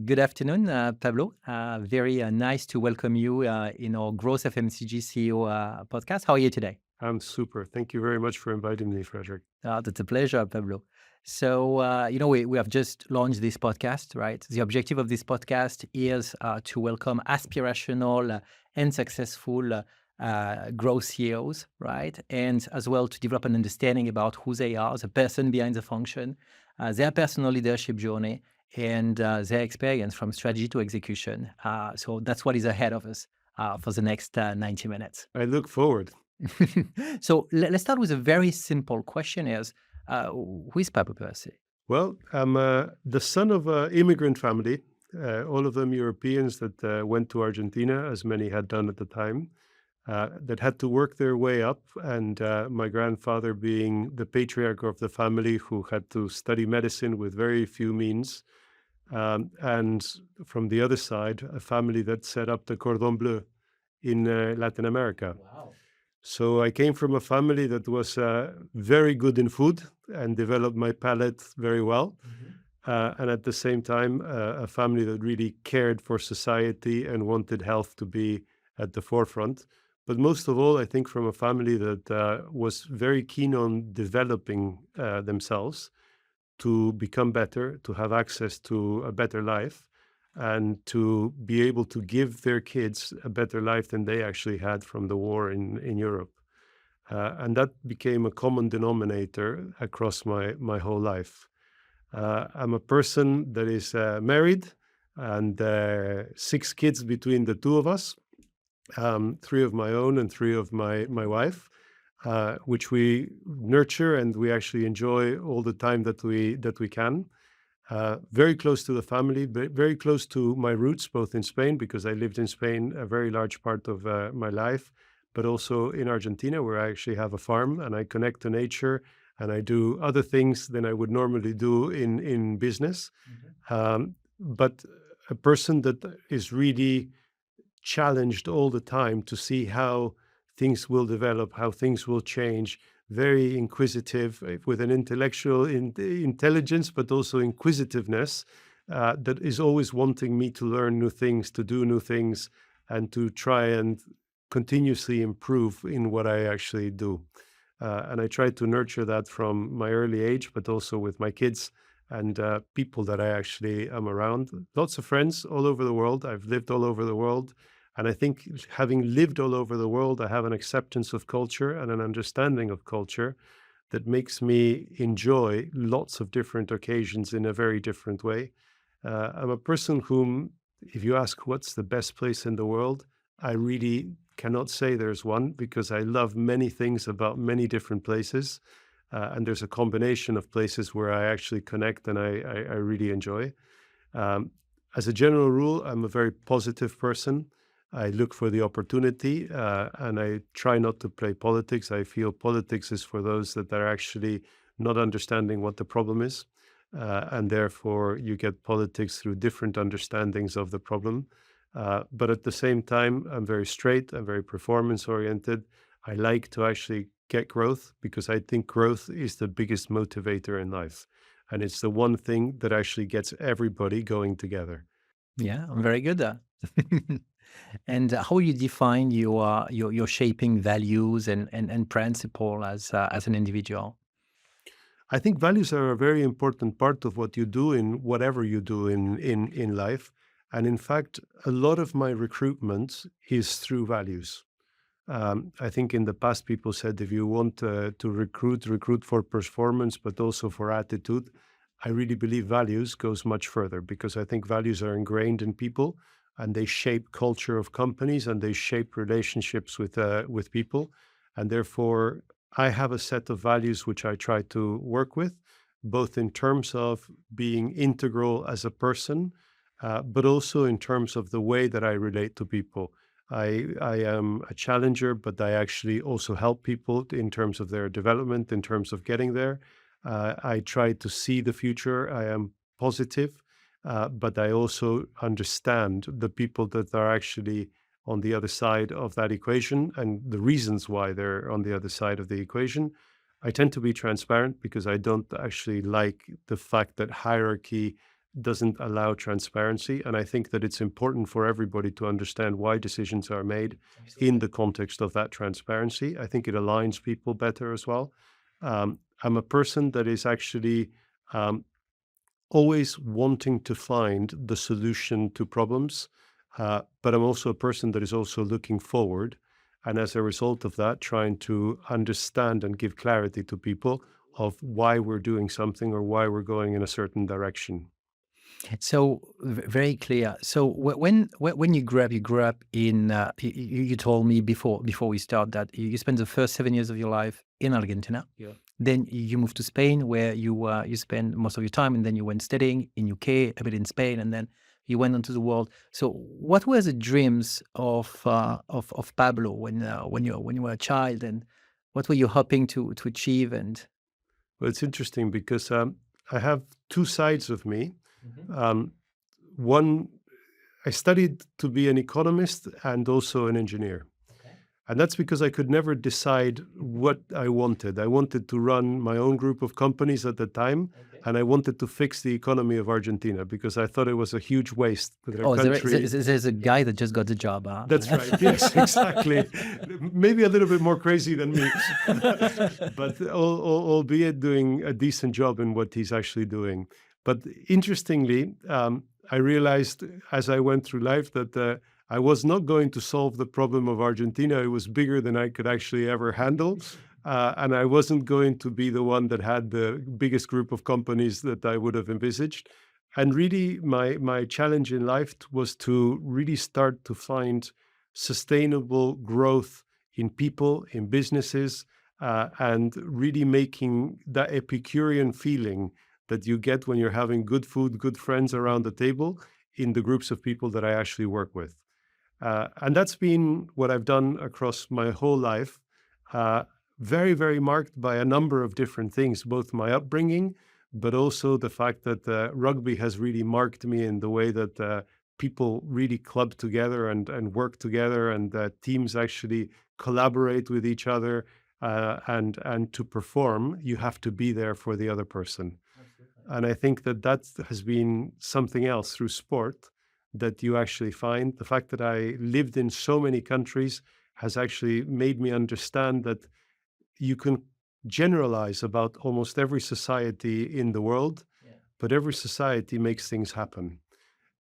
Good afternoon, Pablo. Very nice to welcome you in our Growth FMCG CEO podcast. How are you today? I'm super. Thank you very much for inviting me, Frederic. That's a pleasure, Pablo. So, we have just launched this podcast, right? The objective of this podcast is to welcome aspirational and successful growth CEOs, right? And as well to develop an understanding about who they are, the person behind the function, their personal leadership journey, and their experience from strategy to execution. So that's what is ahead of us for the next 90 minutes. I look forward. So let's start with a very simple question is, who is Pablo Perversi? Well, I'm the son of an immigrant family, all of them Europeans that went to Argentina, as many had done at the time, that had to work their way up. And my grandfather being the patriarch of the family who had to study medicine with very few means. And from the other side, a family that set up the Cordon Bleu in Latin America. Wow. So I came from a family that was very good in food and developed my palate very well. And at the same time, a family that really cared for society and wanted health to be at the forefront. But most of all, I think from a family that was very keen on developing themselves to become better, to have access to a better life, and to be able to give their kids a better life than they actually had from the war in Europe. And that became a common denominator across my whole life. I'm a person that is married and 6 kids between the two of us, 3 of my own and 3 of my wife, which we nurture and we actually enjoy all the time that we can. Very close to the family, very close to my roots, both in Spain, because I lived in Spain a very large part of my life, but also in Argentina, where I actually have a farm and I connect to nature and I do other things than I would normally do in business. But a person that is really challenged all the time to see how things will develop, how things will change, very inquisitive with an intellectual intelligence, but also inquisitiveness that is always wanting me to learn new things, to do new things, and to try and continuously improve in what I actually do. And I try to nurture that from my early age, but also with my kids and people that I actually am around. Lots of friends all over the world. I've lived all over the world. And I think having lived all over the world, I have an acceptance of culture and an understanding of culture that makes me enjoy lots of different occasions in a very different way. I'm a person whom, if you ask what's the best place in the world, I really cannot say there's one because I love many things about many different places. And there's a combination of places where I actually connect and I really enjoy. As a general rule, I'm a very positive person. I look for the opportunity and I try not to play politics. I feel politics is for those that are actually not understanding what the problem is. And therefore, you get politics through different understandings of the problem. But at the same time, I'm very straight, I'm very performance oriented. I like to actually get growth because I think growth is the biggest motivator in life. And it's the one thing that actually gets everybody going together. Yeah, I'm very good. And how you define your shaping values and principle as an individual? I think values are a very important part of what you do in whatever you do in life. And in fact, a lot of my recruitment is through values. I think in the past, people said if you want to recruit for performance, but also for attitude. I really believe values goes much further because I think values are ingrained in people and they shape culture of companies and they shape relationships with people. And therefore, I have a set of values which I try to work with, both in terms of being integral as a person, but also in terms of the way that I relate to people. I am a challenger, but I actually also help people in terms of their development, in terms of getting there. I try to see the future. I am positive, but I also understand the people that are actually on the other side of that equation and the reasons why they're on the other side of the equation. I tend to be transparent because I don't actually like the fact that hierarchy doesn't allow transparency. And I think that it's important for everybody to understand why decisions are made in the context of that transparency. I think it aligns people better as well. I'm a person that is actually um, always wanting to find the solution to problems, but I'm also a person that is also looking forward. And as a result of that, trying to understand and give clarity to people of why we're doing something or why we're going in a certain direction. So very clear. So when you grew up in you told me before we start that you spent the first 7 years of your life in Argentina. Yeah. Then you moved to Spain, where you spent most of your time, and then you went studying in UK, a bit in Spain, and then you went onto the world. So what were the dreams of Pablo when you were a child, and what were you hoping to achieve? And Well, it's interesting because I have two sides of me. Um, one, I studied to be an economist and also an engineer. And that's because I could never decide what I wanted. I wanted to run my own group of companies at the time, and I wanted to fix the economy of Argentina because I thought it was a huge waste to their oh, country. there's a guy that just got the job. Huh? That's right. Yes, exactly. Maybe a little bit more crazy than me, but albeit doing a decent job in what he's actually doing. But interestingly, I realized as I went through life that I was not going to solve the problem of Argentina. It was bigger than I could actually ever handle. And I wasn't going to be the one that had the biggest group of companies that I would have envisaged. And really, my challenge in life was to really start to find sustainable growth in people, in businesses, and really making that Epicurean feeling that you get when you're having good food, good friends around the table in the groups of people that I actually work with. And that's been what I've done across my whole life. Very, very marked by a number of different things, both my upbringing, but also the fact that rugby has really marked me in the way that people really club together and work together, and teams actually collaborate with each other. And to perform, you have to be there for the other person. And I think that has been something else through sport that you actually find. The fact that I lived in so many countries has actually made me understand that you can generalize about almost every society in the world, but every society makes things happen.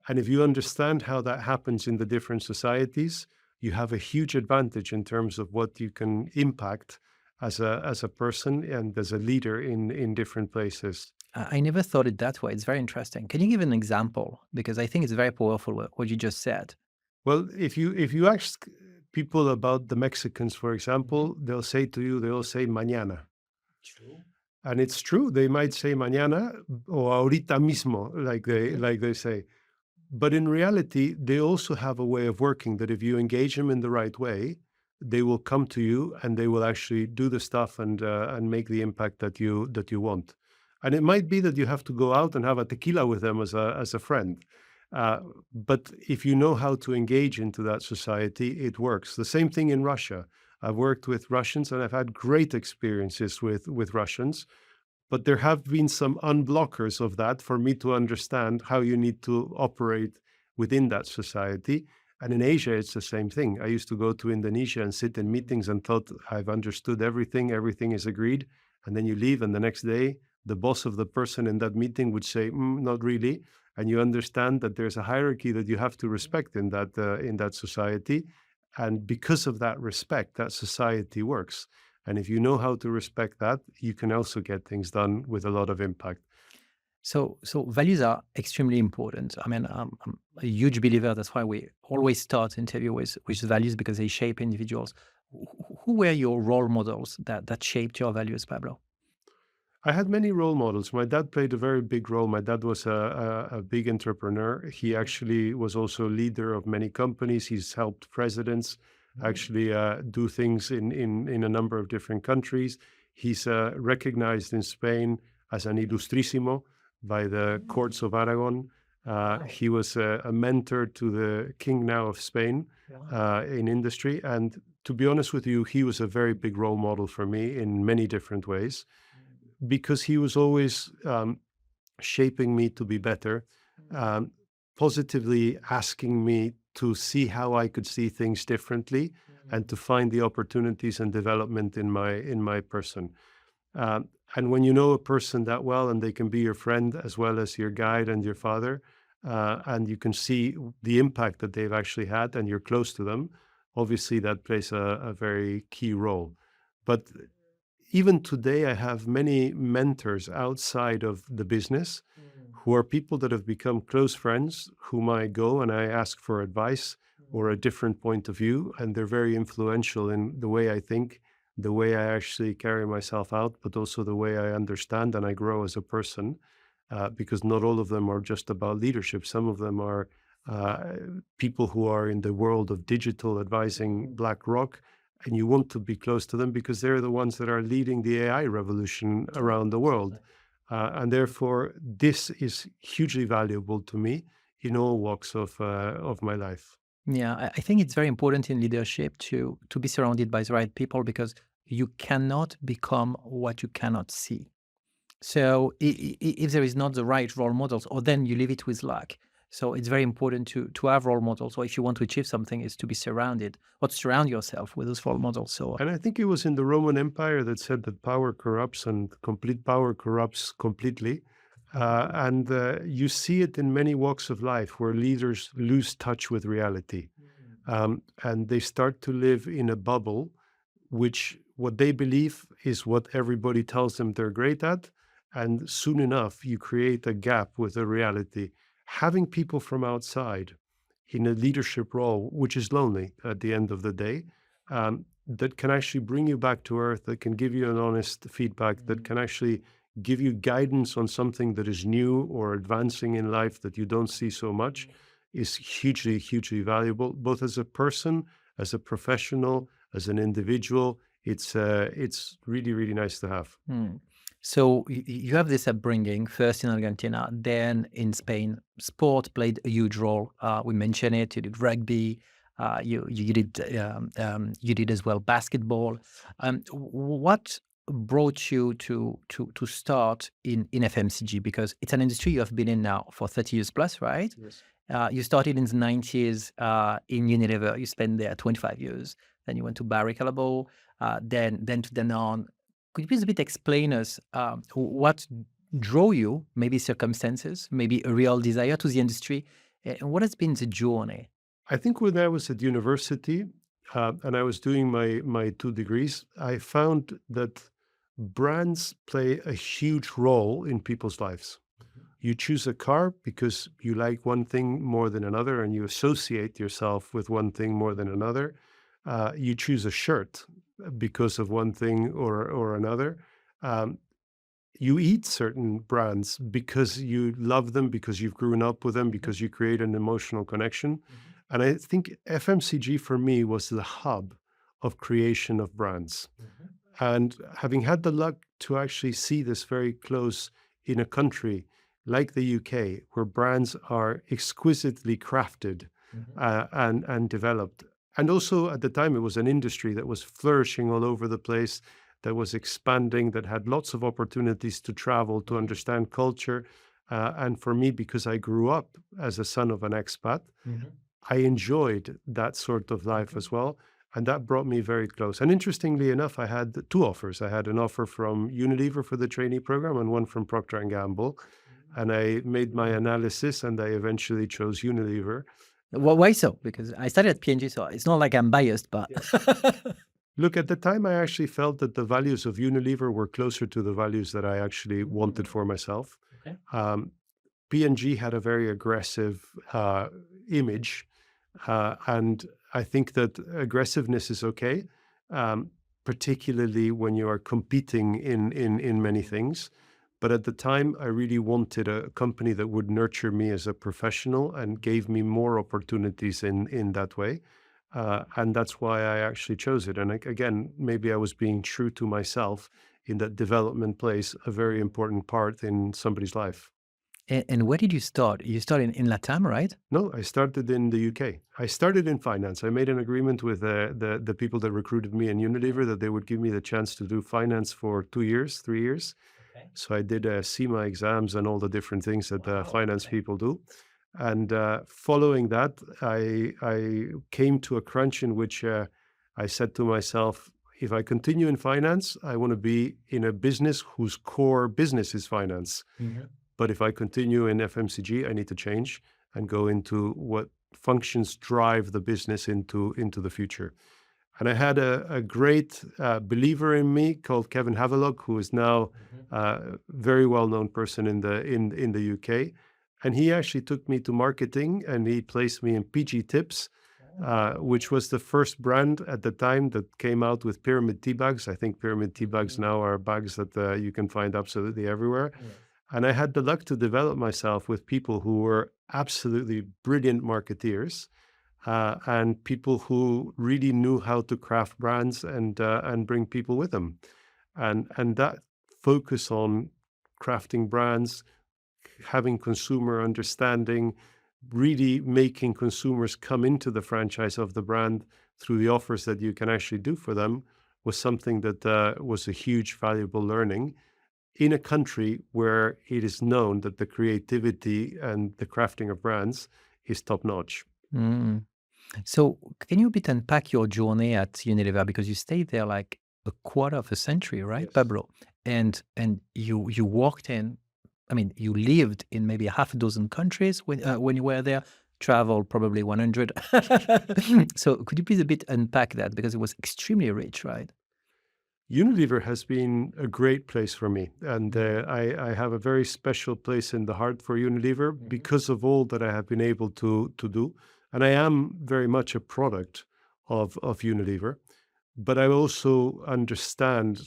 And if you understand how that happens in the different societies, you have a huge advantage in terms of what you can impact as a person and as a leader in different places. I never thought it that way. It's very interesting. Can you give an example? Because I think it's very powerful what you just said. Well, if you ask people about the Mexicans, for example, they'll say mañana. True. And it's true. They might say mañana or ahorita mismo, like they say. But in reality, they also have a way of working that if you engage them in the right way, they will come to you and they will actually do the stuff and make the impact that you want. And it might be that you have to go out and have a tequila with them as a friend. Uh, but if you know how to engage into that society, it works. The same thing in Russia. I've worked with Russians and I've had great experiences with Russians, but there have been some unblockers of that for me to understand how you need to operate within that society. And in Asia, it's the same thing. I used to go to Indonesia and sit in meetings and thought I've understood everything, everything is agreed. And then you leave, and the next day, the boss of the person in that meeting would say, not really. And you understand that there's a hierarchy that you have to respect in that society. And because of that respect, that society works. And if you know how to respect that, you can also get things done with a lot of impact. So values are extremely important. I mean, I'm a huge believer. That's why we always start interview with values, because they shape individuals. Who were your role models that shaped your values, Pablo? I had many role models. My dad played a very big role. My dad was a big entrepreneur. He actually was also leader of many companies. He's helped presidents actually do things in a number of different countries. He's recognized in Spain as an ilustrísimo by the courts of Aragon. He was a mentor to the king now of Spain in industry. And to be honest with you, he was a very big role model for me in many different ways, because he was always shaping me to be better, um, positively asking me to see how I could see things differently and to find the opportunities and development in my person. And when you know a person that well, and they can be your friend as well as your guide and your father, and you can see the impact that they've actually had, and you're close to them, obviously that plays a very key role. But even today, I have many mentors outside of the business who are people that have become close friends, whom I go and I ask for advice or a different point of view. And they're very influential in the way I think, the way I actually carry myself out, but also the way I understand and I grow as a person. Because not all of them are just about leadership. Some of them are uh, people who are in the world of digital advising BlackRock, and you want to be close to them because they're the ones that are leading the AI revolution around the world. And therefore, this is hugely valuable to me in all walks of my life. Yeah, I think it's very important in leadership to be surrounded by the right people because you cannot become what you cannot see. So if there is not the right role models, or then you leave it with luck. So it's very important to have role models. Or if you want to achieve something, is to be surrounded or to surround yourself with those role models. So And I think it was in the Roman Empire that said that power corrupts and complete power corrupts completely. And you see it in many walks of life where leaders lose touch with reality. And they start to live in a bubble, which what they believe is what everybody tells them they're great at. And soon enough, you create a gap with the reality. Having people from outside in a leadership role, which is lonely at the end of the day, that can actually bring you back to earth, that can give you an honest feedback, that can actually give you guidance on something that is new or advancing in life that you don't see so much, is hugely, hugely valuable, both as a person, as a professional, as an individual. It's really, really nice to have. Hmm. So you have this upbringing first in Argentina, then in Spain. Sport played a huge role. We mentioned it. You did rugby. You did as well basketball. What brought you to start in FMCG? Because it's an industry you have been in now for 30 years plus, right? Yes. You started in the 90s in Unilever. You spent there 25 years. Then you went to Barry Callebaut, then to Danone. Could you please a bit explain us what drove you, maybe circumstances, maybe a real desire to the industry, and what has been the journey? I think when I was at university and I was doing my 2 degrees, I found that brands play a huge role in people's lives. You choose a car because you like one thing more than another and you associate yourself with one thing more than another. You choose a shirt because of one thing or another. Um, you eat certain brands because you love them, because you've grown up with them, because you create an emotional connection. And I think FMCG for me was the hub of creation of brands. And having had the luck to actually see this very close in a country like the UK, where brands are exquisitely crafted and developed. And also at the time, it was an industry that was flourishing all over the place, that was expanding, that had lots of opportunities to travel, to understand culture. And for me, because I grew up as a son of an expat, I enjoyed that sort of life as well. And that brought me very close. And interestingly enough, I had two offers. I had an offer from Unilever for the trainee program and one from Procter and Gamble. And I made my analysis and I eventually chose Unilever. Why so? Because I studied at PNG, so it's not like I'm biased, but Look, at the time, I actually felt that the values of Unilever were closer to the values that I actually wanted for myself. okay. P&G had a very aggressive image, and I think that aggressiveness is okay, particularly when you are competing in many things. But at the time, I really wanted a company that would nurture me as a professional and gave me more opportunities in that way. And that's why I actually chose it. And again, maybe I was being true to myself in that development plays a very important part in somebody's life. And where did you start? You started in Latam, right? No, I started in the UK. I started in finance. I made an agreement with the people that recruited me in Unilever that they would give me the chance to do finance for 2 years, 3 years. So I did CIMA exams and all the different things that finance people do. And following that, I came to a crunch in which I said to myself, if I continue in finance, I want to be in a business whose core business is finance. But if I continue in FMCG, I need to change and go into what functions drive the business into the future. And I had a great believer in me called Kevin Havelock, who is now a very well-known person in the UK. And he actually took me to marketing and he placed me in PG Tips, which was the first brand at the time that came out with pyramid tea bags. I think pyramid tea bags now are bags that you can find absolutely everywhere. And I had the luck to develop myself with people who were absolutely brilliant marketeers and people who really knew how to craft brands and bring people with them. And that focus on crafting brands, having consumer understanding, really making consumers come into the franchise of the brand through the offers that you can actually do for them was something that was a huge valuable learning in a country where it is known that the creativity and the crafting of brands is top notch. Mm. So can you a bit unpack your journey at Unilever because you stayed there like a quarter of a century, right, Yes. Pablo? And you worked in, I mean, you lived in maybe half a dozen countries when you were there, traveled probably 100. So could you please a bit unpack that because it was extremely rich, right? Unilever has been a great place for me, and I have a very special place in the heart for Unilever because of all that I have been able to do. And I am very much a product of Unilever, but I also understand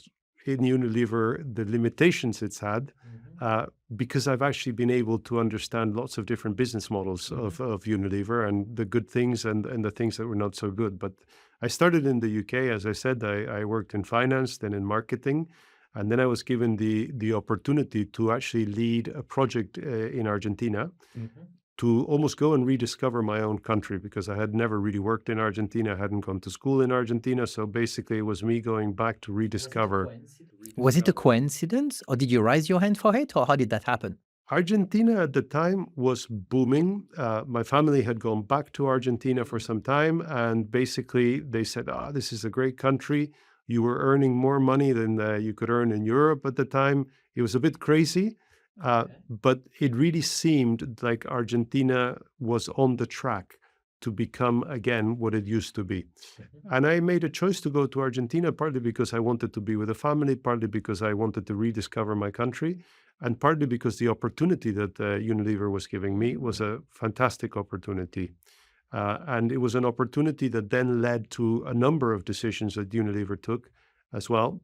in Unilever the limitations it's had because I've actually been able to understand lots of different business models of Unilever and the good things and the things that were not so good. But I started in the UK, as I said, I worked in finance, then in marketing, and then I was given the opportunity to actually lead a project in Argentina to almost go and rediscover my own country because I had never really worked in Argentina, I hadn't gone to school in Argentina. So basically, it was me going back to rediscover. Was it a coincidence or did you raise your hand for it or how did that happen? Argentina at the time was booming. My family had gone back to Argentina for some time, and basically they said, "Ah, this is a great country. You were earning more money than you could earn in Europe at the time." It was a bit crazy, but it really seemed like Argentina was on the track to become again what it used to be. And I made a choice to go to Argentina, partly because I wanted to be with a family, partly because I wanted to rediscover my country, and partly because the opportunity that Unilever was giving me was a fantastic opportunity. And it was an opportunity that then led to a number of decisions that Unilever took as well,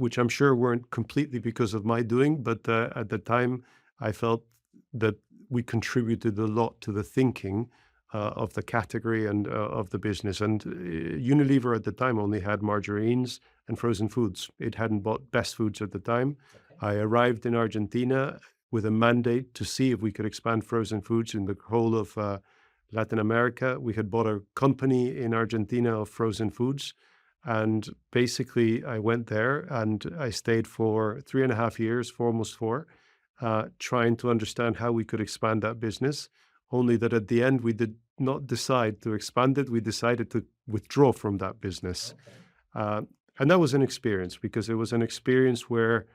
which I'm sure weren't completely because of my doing, but at the time I felt that we contributed a lot to the thinking of the category and of the business. And Unilever at the time only had margarines and frozen foods. It hadn't bought best foods at the time. I arrived in Argentina with a mandate to see if we could expand frozen foods in the whole of Latin America. We had bought a company in Argentina of frozen foods. And basically, I went there and I stayed for 3.5 years, for almost four, trying to understand how we could expand that business. Only that at the end, we did not decide to expand it. We decided to withdraw from that business. And that was an experience because it was an experience where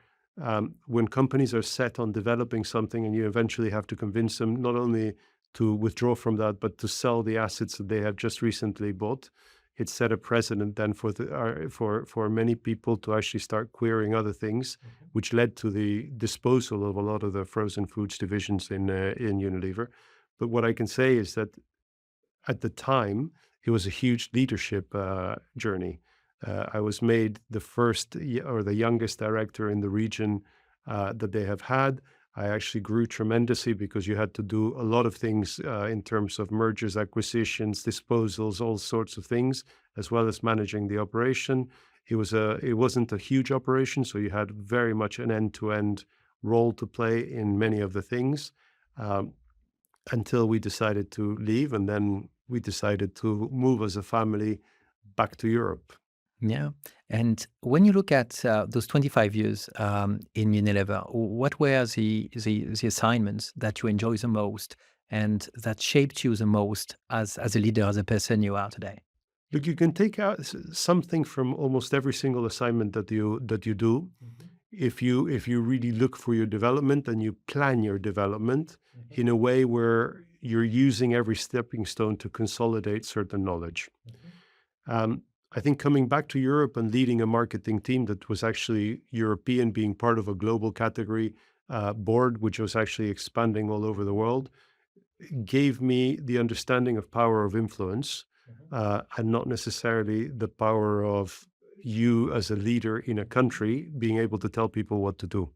when companies are set on developing something and you eventually have to convince them not only to withdraw from that, but to sell the assets that they have just recently bought, it set a precedent then for many people to actually start querying other things, which led to the disposal of a lot of the frozen foods divisions in Unilever. But what I can say is that at the time, it was a huge leadership journey. I was made the first or the youngest director in the region that they have had. I actually grew tremendously because you had to do a lot of things in terms of mergers, acquisitions, disposals, all sorts of things, as well as managing the operation. It wasn't a huge operation, so you had very much an end-to-end role to play in many of the things until we decided to leave, and then we decided to move as a family back to Europe. Yeah. And when you look at those 25 years in Unilever, what were the assignments that you enjoy the most and that shaped you the most as a leader, as a person you are today? Look, you can take out something from almost every single assignment that you do. If you really look for your development and you plan your development in a way where you're using every stepping stone to consolidate certain knowledge. Um, I think coming back to Europe and leading a marketing team that was actually European, being part of a global category board, which was actually expanding all over the world, gave me the understanding of power of influence, and not necessarily the power of you as a leader in a country being able to tell people what to do.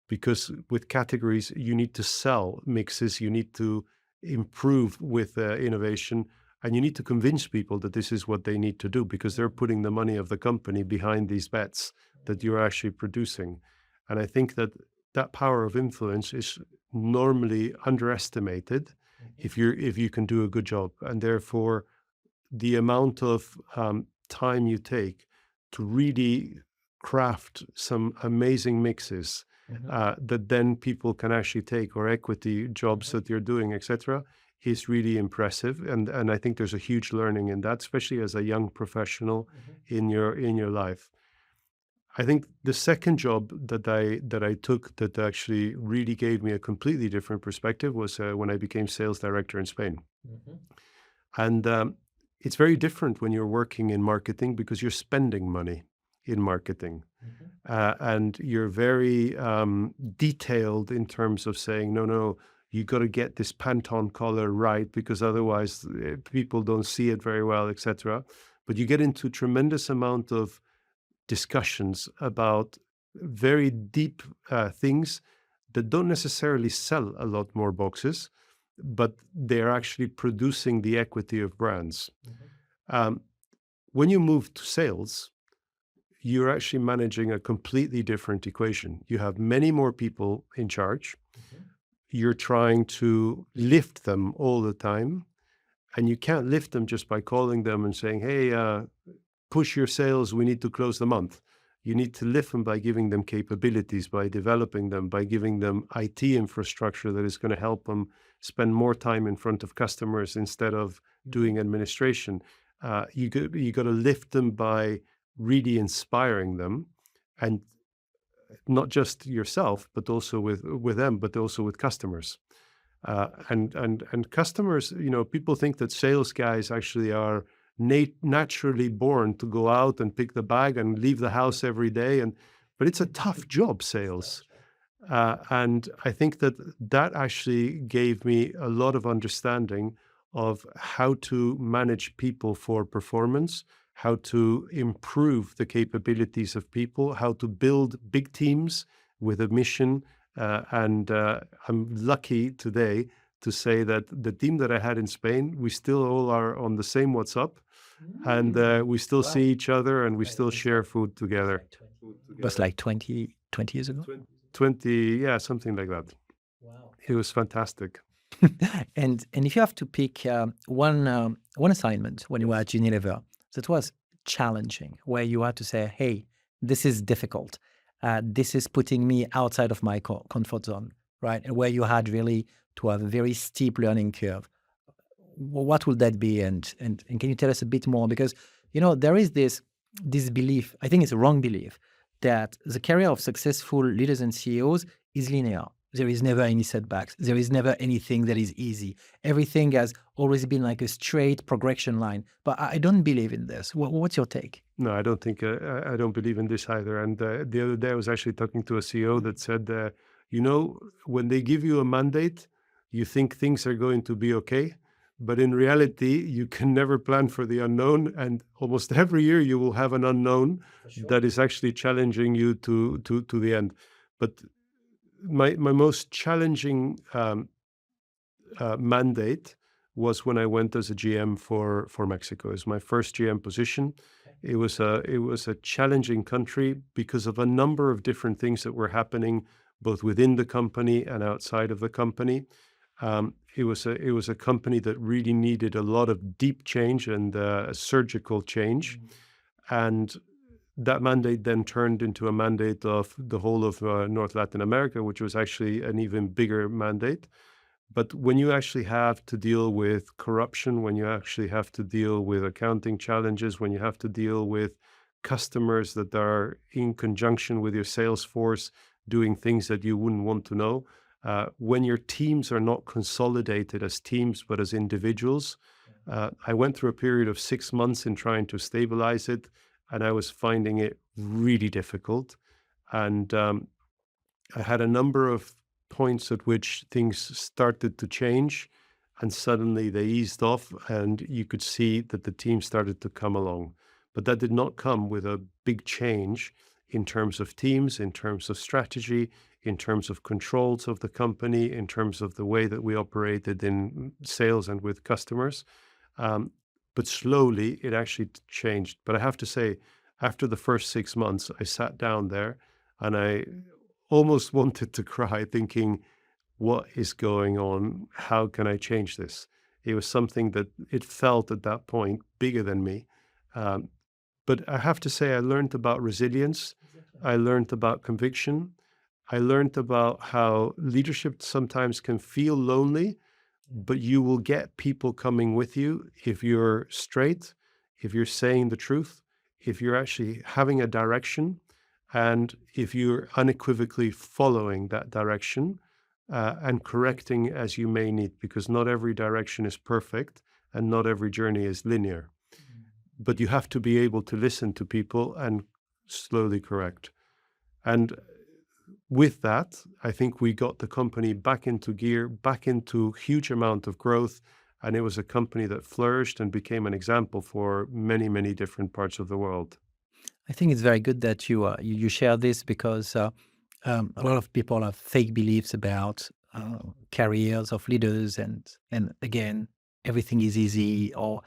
Because with categories, you need to sell mixes, you need to improve with innovation, and you need to convince people that this is what they need to do because they're putting the money of the company behind these bets that you're actually producing. And I think that that power of influence is normally underestimated if you can do a good job, and therefore the amount of time you take to really craft some amazing mixes that then people can actually take, or equity jobs that you're doing, etc., is really impressive. And I think there's a huge learning in that, especially as a young professional in your life. I think the second job that I took that actually really gave me a completely different perspective was when I became sales director in Spain. And it's very different when you're working in marketing because you're spending money in marketing. And you're very detailed in terms of saying, no, no, you got to get this Pantone color right because otherwise people don't see it very well, etc. But you get into tremendous amount of discussions about very deep things that don't necessarily sell a lot more boxes, but they're actually producing the equity of brands. Um, when you move to sales, you're actually managing a completely different equation. You have many more people in charge. You're trying to lift them all the time, and you can't lift them just by calling them and saying, hey, push your sales, we need to close the month. You need to lift them by giving them capabilities, by developing them, by giving them IT infrastructure that is going to help them spend more time in front of customers instead of doing administration. You got to lift them by really inspiring them, and not just yourself, but also with them, but also with customers. And customers, people think that sales guys actually are naturally born to go out and pick the bag and leave the house every day, but it's a tough job, sales. And I think that actually gave me a lot of understanding of how to manage people for performance, how to improve the capabilities of people, how to build big teams with a mission. And I'm lucky today to say that the team that I had in Spain, we still all are on the same WhatsApp, and we still see each other and we still share food together. It was like 20 years ago. 20, yeah, something like that. It was fantastic. And if you have to pick one assignment when you were at Unilever that was challenging, where you had to say, "Hey, this is difficult. This is putting me outside of my comfort zone," right? And where you had really to have a very steep learning curve. What would that be? And can you tell us a bit more? Because there is this belief. I think it's a wrong belief that the career of successful leaders and CEOs is linear. There is never any setbacks. There is never anything that is easy. Everything has always been like a straight progression line. But I don't believe in this. What's your take? No, I don't think I don't believe in this either. And the other day, I was actually talking to a CEO that said, when they give you a mandate, you think things are going to be okay, but in reality, you can never plan for the unknown. And almost every year, you will have an unknown that is actually challenging you to the end. But my most challenging mandate was when I went as a GM for Mexico. It was my first GM position. It was a challenging country because of a number of different things that were happening both within the company and outside of the company. It was a company that really needed a lot of deep change and surgical change. And that mandate then turned into a mandate of the whole of North Latin America, which was actually an even bigger mandate. But when you actually have to deal with corruption, when you actually have to deal with accounting challenges, when you have to deal with customers that are in conjunction with your sales force doing things that you wouldn't want to know, when your teams are not consolidated as teams but as individuals, I went through a period of 6 months in trying to stabilize it, and I was finding it really difficult. And I had a number of points at which things started to change, and suddenly they eased off, and you could see that the team started to come along. But that did not come with a big change in terms of teams, in terms of strategy, in terms of controls of the company, in terms of the way that we operated in sales and with customers. Um, but slowly it actually changed. But I have to say, after the first 6 months, I sat down there and I almost wanted to cry, thinking, what is going on? How can I change this? It was something that it felt at that point bigger than me. Um, but I have to say, I learned about resilience. I learned about conviction. I learned about how leadership sometimes can feel lonely, but you will get people coming with you if you're straight, if you're saying the truth, if you're actually having a direction, and if you're unequivocally following that direction and correcting as you may need, because not every direction is perfect and not every journey is linear. But you have to be able to listen to people and slowly correct. And with that, I think we got the company back into gear, back into huge amount of growth, and it was a company that flourished and became an example for many, many different parts of the world. I think it's very good that you share this because a lot of people have fake beliefs about careers of leaders, and again, everything is easy or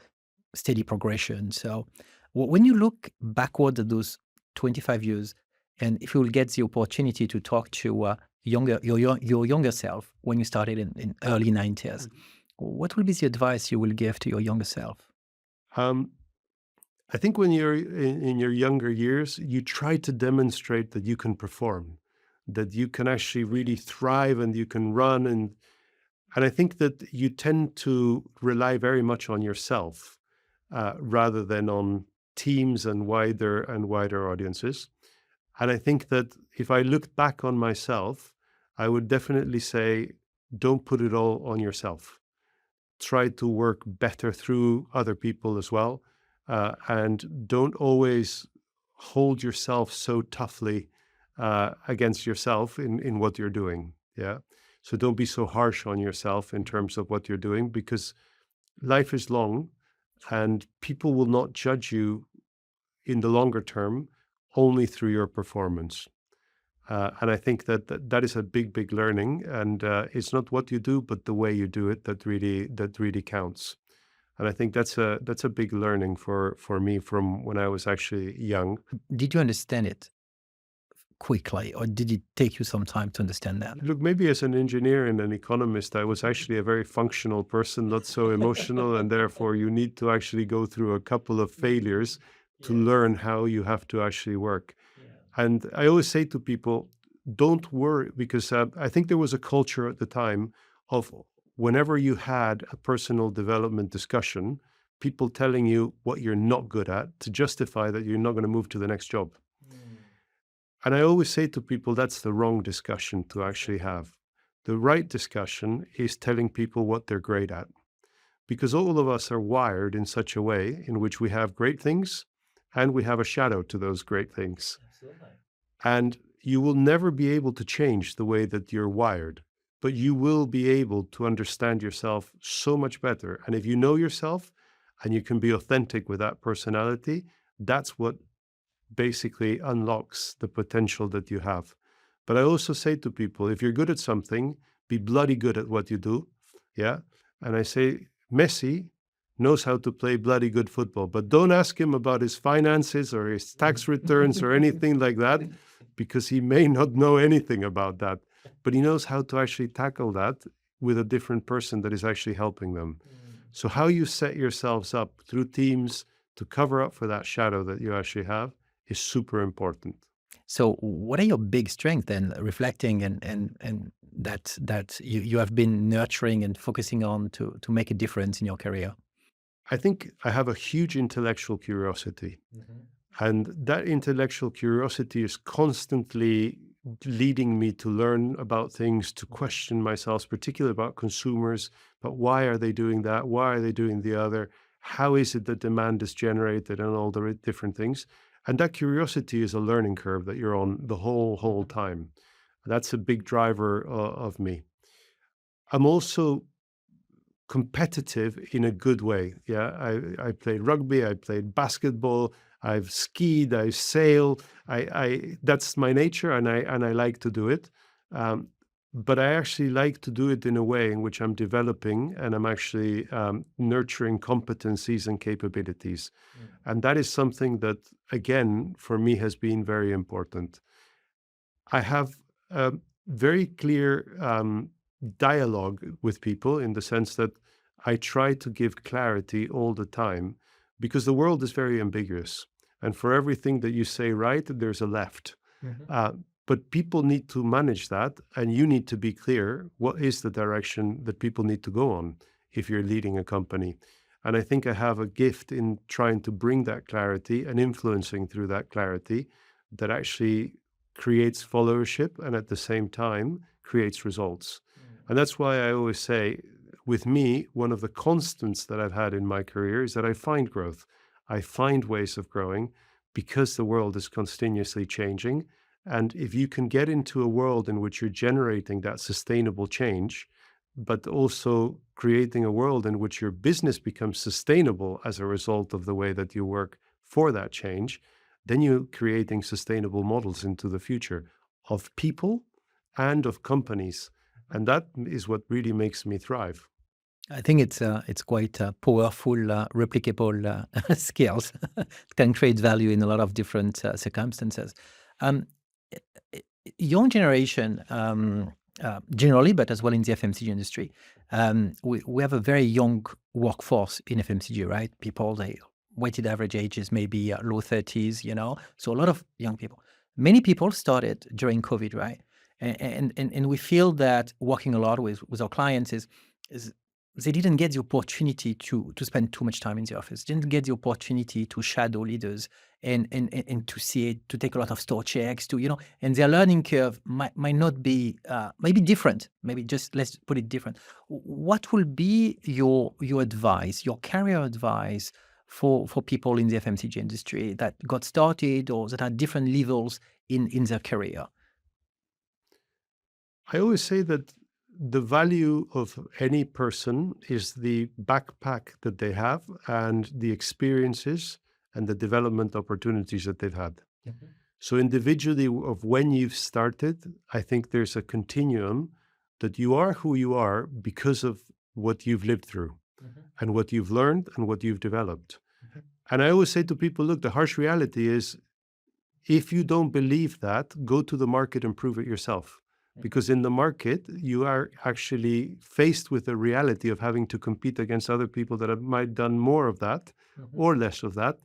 steady progression. So when you look backward at those 25 years, and if you will get the opportunity to talk to your younger self when you started in early 90s, what will be the advice you will give to your younger self? Um, I think when you're in your younger years, you try to demonstrate that you can perform, that you can actually really thrive and you can run. And I think that you tend to rely very much on yourself rather than on teams and wider audiences. And I think that if I looked back on myself, I would definitely say, don't put it all on yourself. Try to work better through other people as well. And don't always hold yourself so toughly against yourself in what you're doing. Yeah. So don't be so harsh on yourself in terms of what you're doing, because life is long and people will not judge you in the longer term only through your performance. And I think that is a big, big learning. And it's not what you do, but the way you do it that really counts. And I think that's a big learning for me from when I was actually young. Did you understand it quickly, or did it take you some time to understand that? Look, maybe as an engineer and an economist, I was actually a very functional person, not so emotional, and therefore you need to actually go through a couple of failures to learn how you have to actually work. And I always say to people, don't worry, because I think there was a culture at the time of whenever you had a personal development discussion, people telling you what you're not good at to justify that you're not going to move to the next job. And I always say to people, that's the wrong discussion to actually have. The right discussion is telling people what they're great at, because all of us are wired in such a way in which we have great things and we have a shadow to those great things. And you will never be able to change the way that you're wired, but you will be able to understand yourself so much better. And if you know yourself and you can be authentic with that personality, that's what basically unlocks the potential that you have. But I also say to people, if you're good at something, be bloody good at what you do. Yeah. And I say, Messi knows how to play bloody good football, but don't ask him about his finances or his tax returns or anything like that, because he may not know anything about that. But he knows how to actually tackle that with a different person that is actually helping them. So how you set yourselves up through teams, to cover up for that shadow that you actually have is super important. So, what are your big strengths then, reflecting and that you have been nurturing and focusing on to make a difference in your career? I think I have a huge intellectual curiosity. Mhm. And that intellectual curiosity is constantly leading me to learn about things, to question myself, particularly about consumers. But why are they doing that? Why are they doing the other? How is it that demand is generated and all the different things? And that curiosity is a learning curve that you're on the whole time. That's a big driver of me. I'm also competitive in a good way. Yeah, I played rugby, I played basketball, I've skied, I sail. I that's my nature, and I like to do it. Um, but I actually like to do it in a way in which I'm developing and I'm actually nurturing competencies and capabilities. And that is something that, again, for me has been very important. I have a very clear dialogue with people in the sense that I try to give clarity all the time because the world is very ambiguous. And for everything that you say right, there's a left. Mhm. Uh, but people need to manage that, and you need to be clear what is the direction that people need to go on if you're leading a company. And I think I have a gift in trying to bring that clarity and influencing through that clarity that actually creates followership and at the same time creates results. And that's why I always say, with me, one of the constants that I've had in my career is that I find growth. I find ways of growing because the world is continuously changing. And if you can get into a world in which you're generating that sustainable change, but also creating a world in which your business becomes sustainable as a result of the way that you work for that change, then you're creating sustainable models into the future of people and of companies. And that is what really makes me thrive. I think it's quite powerful, replicable skills. It can create value in a lot of different circumstances. Um, i- i- Young generation, generally, but as well in the FMCG industry, we have a very young workforce in FMCG, right? People, they weighted average age is maybe low 30s, so a lot of young people. Many people started during COVID, right? And we feel that working a lot with our clients is they didn't get the opportunity to spend too much time in the office, didn't get the opportunity to shadow leaders and to see it, to take a lot of store checks, and their learning curve might not be, maybe different, maybe just let's put it different. What will be your advice, your career advice for people in the FMCG industry that got started or that are different levels in their career? I always say that the value of any person is the backpack that they have and the experiences and the development opportunities that they've had. Mhm. So individually of when you've started, I think there's a continuum that you are who you are because of what you've lived through Mhm. and what you've learned and what you've developed. Mhm. And I always say to people, look, the harsh reality is if you don't believe that, go to the market and prove it yourself. Mhm. Because in the market, you are actually faced with the reality of having to compete against other people that have might done more of that Mhm. or less of that.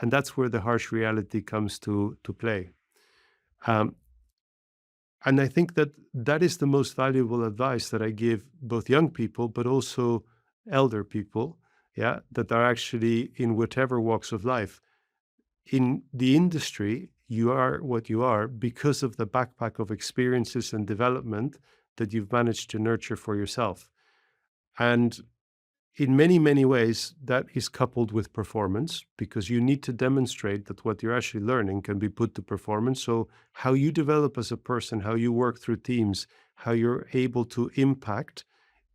And that's where the harsh reality comes to play. Um, and I think that that is the most valuable advice that I give both young people, but also elder people, yeah, that are actually in whatever walks of life. In the industry, you are what you are because of the backpack of experiences and development that you've managed to nurture for yourself. And in many ways, that is coupled with performance because you need to demonstrate that what you're actually learning can be put to performance. So, how you develop as a person, how you work through teams, how you're able to impact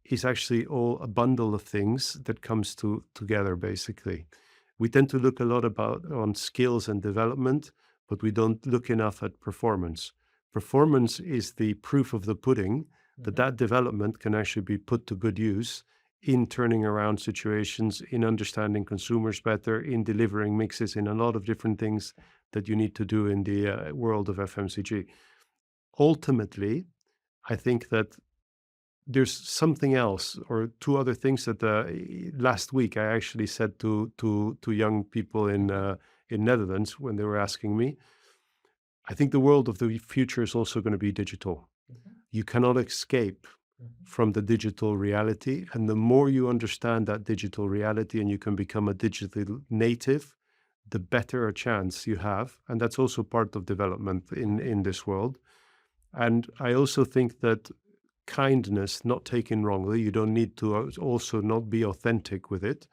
is actually all a bundle of things that comes together basically. We tend to look a lot about on skills and development, but we don't look enough at performance. Performance is the proof of the pudding that Mhm. that development can actually be put to good use in turning around situations, in understanding consumers better, in delivering mixes, in a lot of different things that you need to do in the world of FMCG. Ultimately, I think that there's something else or two other things that last week I actually said to young people in Netherlands when they were asking me. I think the world of the future is also going to be digital. You cannot escape from the digital reality, and the more you understand that digital reality and you can become a digital native, the better a chance you have. And that's also part of development in this world. And I also think that kindness, not taken wrongly, you don't need to also not be authentic with it,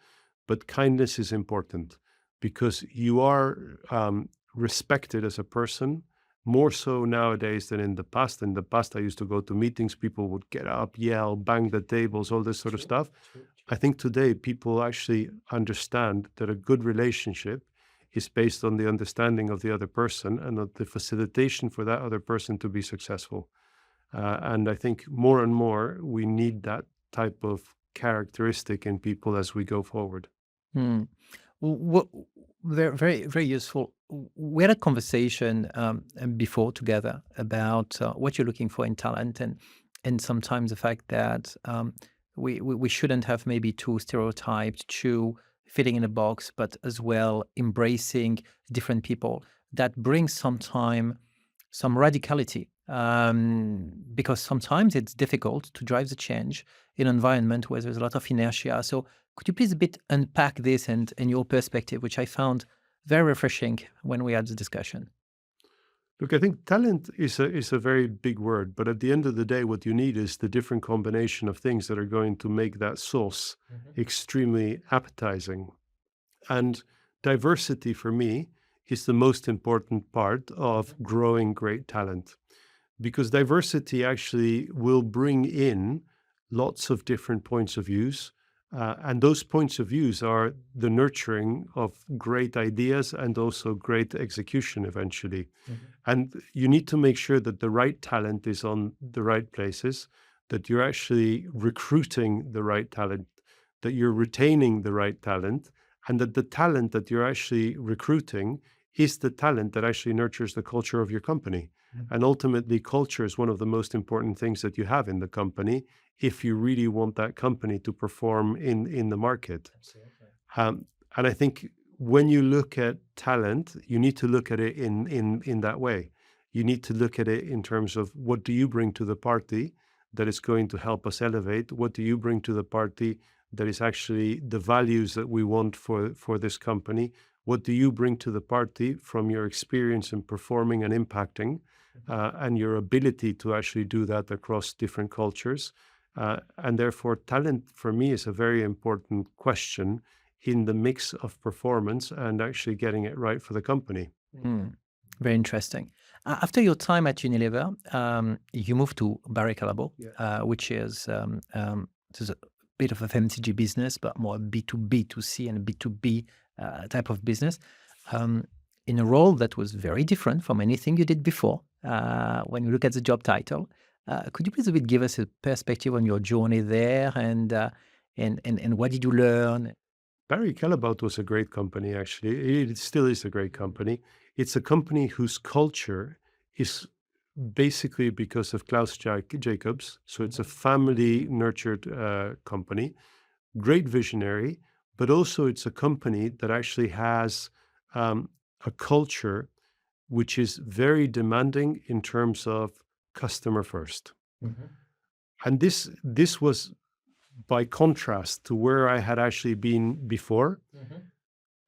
but kindness is important because you are respected as a person more so nowadays than in the past. In the past, I used to go to meetings, people would get up, yell, bang the tables, all this sort of stuff. I think today people actually understand that a good relationship is based on the understanding of the other person and of the facilitation for that other person to be successful. And I think more and more we need that type of characteristic in people as we go forward. Hmm. What, very, very, very useful. We had a conversation before together about what you're looking for in talent, and sometimes the fact that we shouldn't have maybe too stereotyped, too fitting in a box, but as well embracing different people. That brings sometimes some radicality, because sometimes it's difficult to drive the change in an environment where there's a lot of inertia. So could you please a bit unpack this and your perspective, which I found very refreshing when we had the discussion? Look, I think talent is a very big word, but at the end of the day, what you need is the different combination of things that are going to make that sauce extremely appetizing. And diversity for me is the most important part of growing great talent because diversity actually will bring in lots of different points of views. And those points of views are the nurturing of great ideas and also great execution eventually. And you need to make sure that the right talent is on the right places, that you're actually recruiting the right talent, that you're retaining the right talent, and that the talent that you're actually recruiting is the talent that actually nurtures the culture of your company. And ultimately, culture is one of the most important things that you have in the company if you really want that company to perform in the market. Absolutely. And I think when you look at talent, you need to look at it in that way. You need to look at it in terms of what do you bring to the party that is going to help us elevate? What do you bring to the party that is actually the values that we want for this company? What do you bring to the party from your experience in performing and impacting, and your ability to actually do that across different cultures? And therefore, talent for me is a very important question in the mix of performance and actually getting it right for the company. Mm, very interesting. After your time at Unilever, you moved to Barry Callebaut, Yeah. which is there's a bit of FMCG business, but more B2B2C and B2B type of business, in a role that was very different from anything you did before. When you look at the job title, could you please a bit give us a perspective on your journey there, and what did you learn? Barry Callebaut was a great company, actually. It still is a great company. It's a company whose culture is basically because of Klaus Jacobs. So it's a family nurtured company, great visionary, but also it's a company that actually has a culture which is very demanding in terms of customer first. And this was by contrast to where I had actually been before.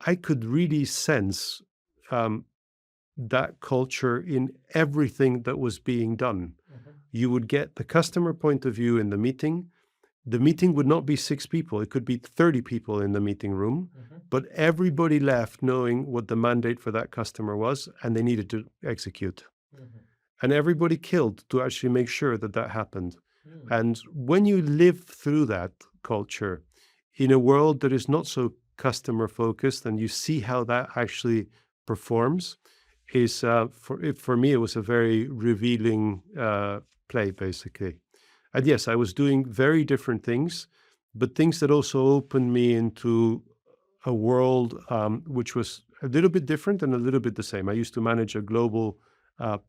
I could really sense um, that culture in everything that was being done. You would get the customer point of view in the meeting. The meeting would not be 6 people, it could be 30 people in the meeting room, but everybody left knowing what the mandate for that customer was and they needed to execute. And everybody killed to actually make sure that that happened. And when you live through that culture in a world that is not so customer focused and you see how that actually performs, is for me, it was a very revealing play, basically. And yes, I was doing very different things, but things that also opened me into a world which was a little bit different and a little bit the same. I used to manage a global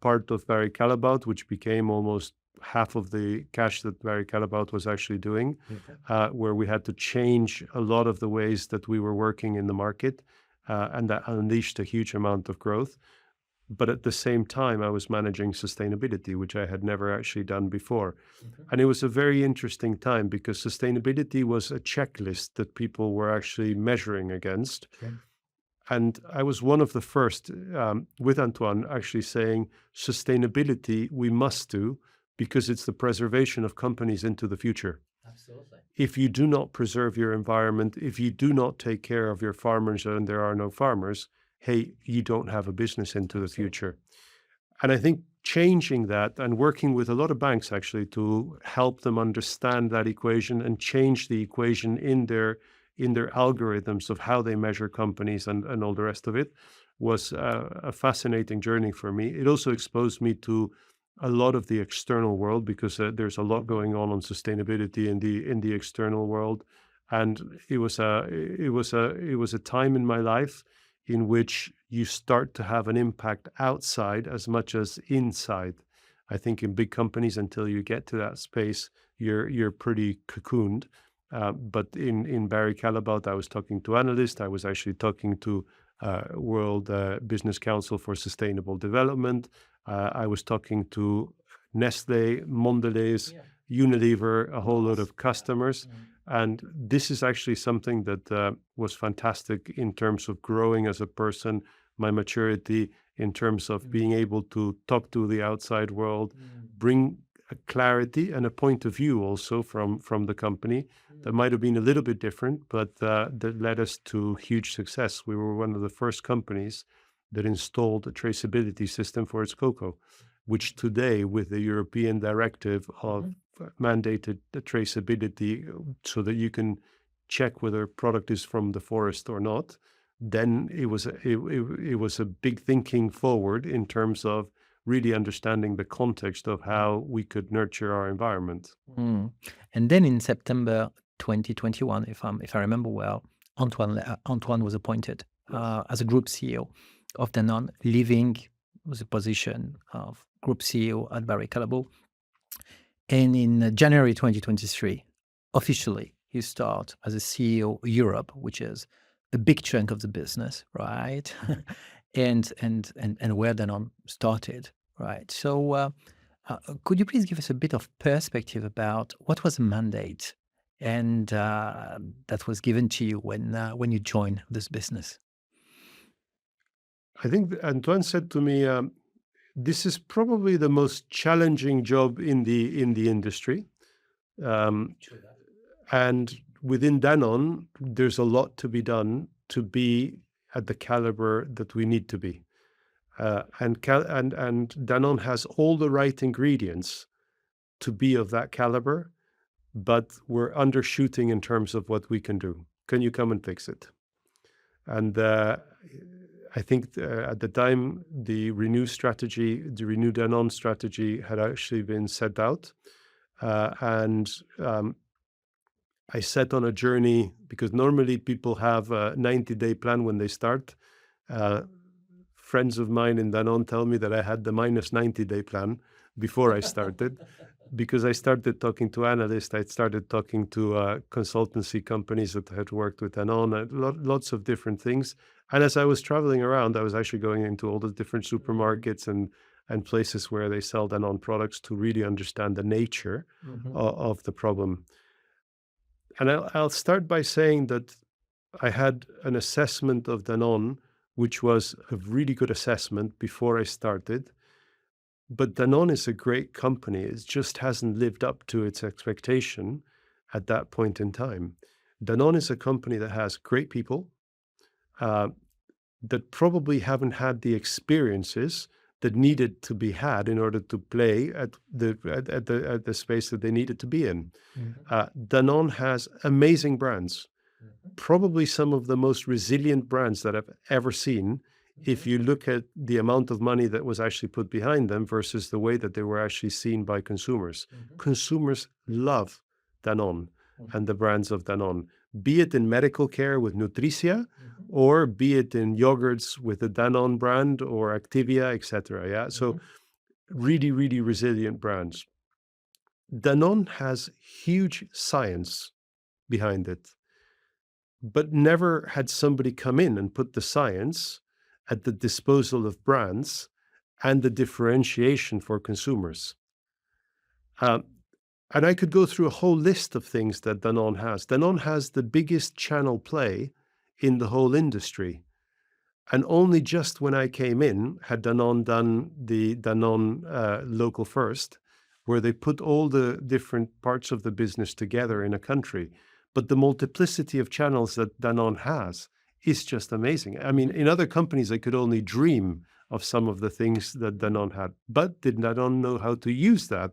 part of Barry Callebaut, which became almost half of the cash that Barry Callebaut was actually doing, Okay. where we had to change a lot of the ways that we were working in the market, and that unleashed a huge amount of growth. But at the same time, I was managing sustainability, which I had never actually done before. Okay. And it was a very interesting time because sustainability was a checklist that people were actually measuring against. Sure. And I was one of the first, with Antoine, actually saying sustainability we must do because it's the preservation of companies into the future. Absolutely. If you do not preserve your environment, if you do not take care of your farmers and there are no farmers, hey, you don't have a business into the Absolutely. future. And I think changing that and working with a lot of banks actually to help them understand that equation and change the equation in their algorithms of how they measure companies and all the rest of it was a fascinating journey for me. It also exposed me to a lot of the external world because there's a lot going on sustainability in the external world, and it was a time in my life in which you start to have an impact outside as much as inside. I think in big companies, until you get to that space, you're pretty cocooned. But in Barry Callebaut, I was talking to analysts. I was actually talking to World Business Council for Sustainable Development. I was talking to Nestle, Mondelez, Yeah. Unilever, a whole lot Mars. of customers. Mm. And this is actually something that was fantastic in terms of growing as a person, my maturity, in terms of being able to talk to the outside world, bring a clarity and a point of view also from the company that might have been a little bit different, but that led us to huge success. We were one of the first companies that installed a traceability system for its cocoa, which today, with the European directive of mandated the traceability so that you can check whether a product is from the forest or not, then it was a big thinking forward in terms of really understanding the context of how we could nurture our environment. Mm. And then in September 2021, if I remember well, Antoine was appointed as a group CEO of Danone, leaving the position of group CEO at Barry Callebaut. And in January 2023, officially, you start as a CEO Europe, which is a big chunk of the business, right? and where Danone started, right? So could you please give us a bit of perspective about what was the mandate and that was given to you when you joined this business? I think Antoine said to me, "This is probably the most challenging job in the industry." Um, True that. And within Danone, there's a lot to be done to be at the caliber that we need to be. And Danone has all the right ingredients to be of that caliber, but we're undershooting in terms of what we can do. Can you come and fix it? And I think at the time, the Renew Danone strategy had actually been set out. And I set on a journey because normally people have a 90-day plan when they start. Uh, Friends of mine in Danone tell me that I had the minus 90-day plan before I started because I started talking to analysts. I started talking to consultancy companies that had worked with Danone, lots of different things. And as I was traveling around, I was actually going into all the different supermarkets and places where they sell Danone products to really understand the nature of the problem. And I'll start by saying that I had an assessment of Danone, which was a really good assessment before I started. But Danone is a great company. It just hasn't lived up to its expectation at that point in time. Danone is a company that has great people uh, that probably haven't had the experiences that needed to be had in order to play at the space that they needed to be in. Danone has amazing brands, probably some of the most resilient brands that I've ever seen. If you look at the amount of money that was actually put behind them versus the way that they were actually seen by consumers. Consumers love Danone and the brands of Danone, be it in medical care with Nutricia, or be it in yogurts with the Danone brand or Activia, etc. Yeah, so really, really resilient brands. Danone has huge science behind it, but never had somebody come in and put the science at the disposal of brands and the differentiation for consumers. Um, and I could go through a whole list of things that Danone has. Danone has the biggest channel play in the whole industry. And only just when I came in had Danone done the Danone Local First, where they put all the different parts of the business together in a country. But the multiplicity of channels that Danone has is just amazing. I mean, in other companies, I could only dream of some of the things that Danone had. But did Danone know how to use that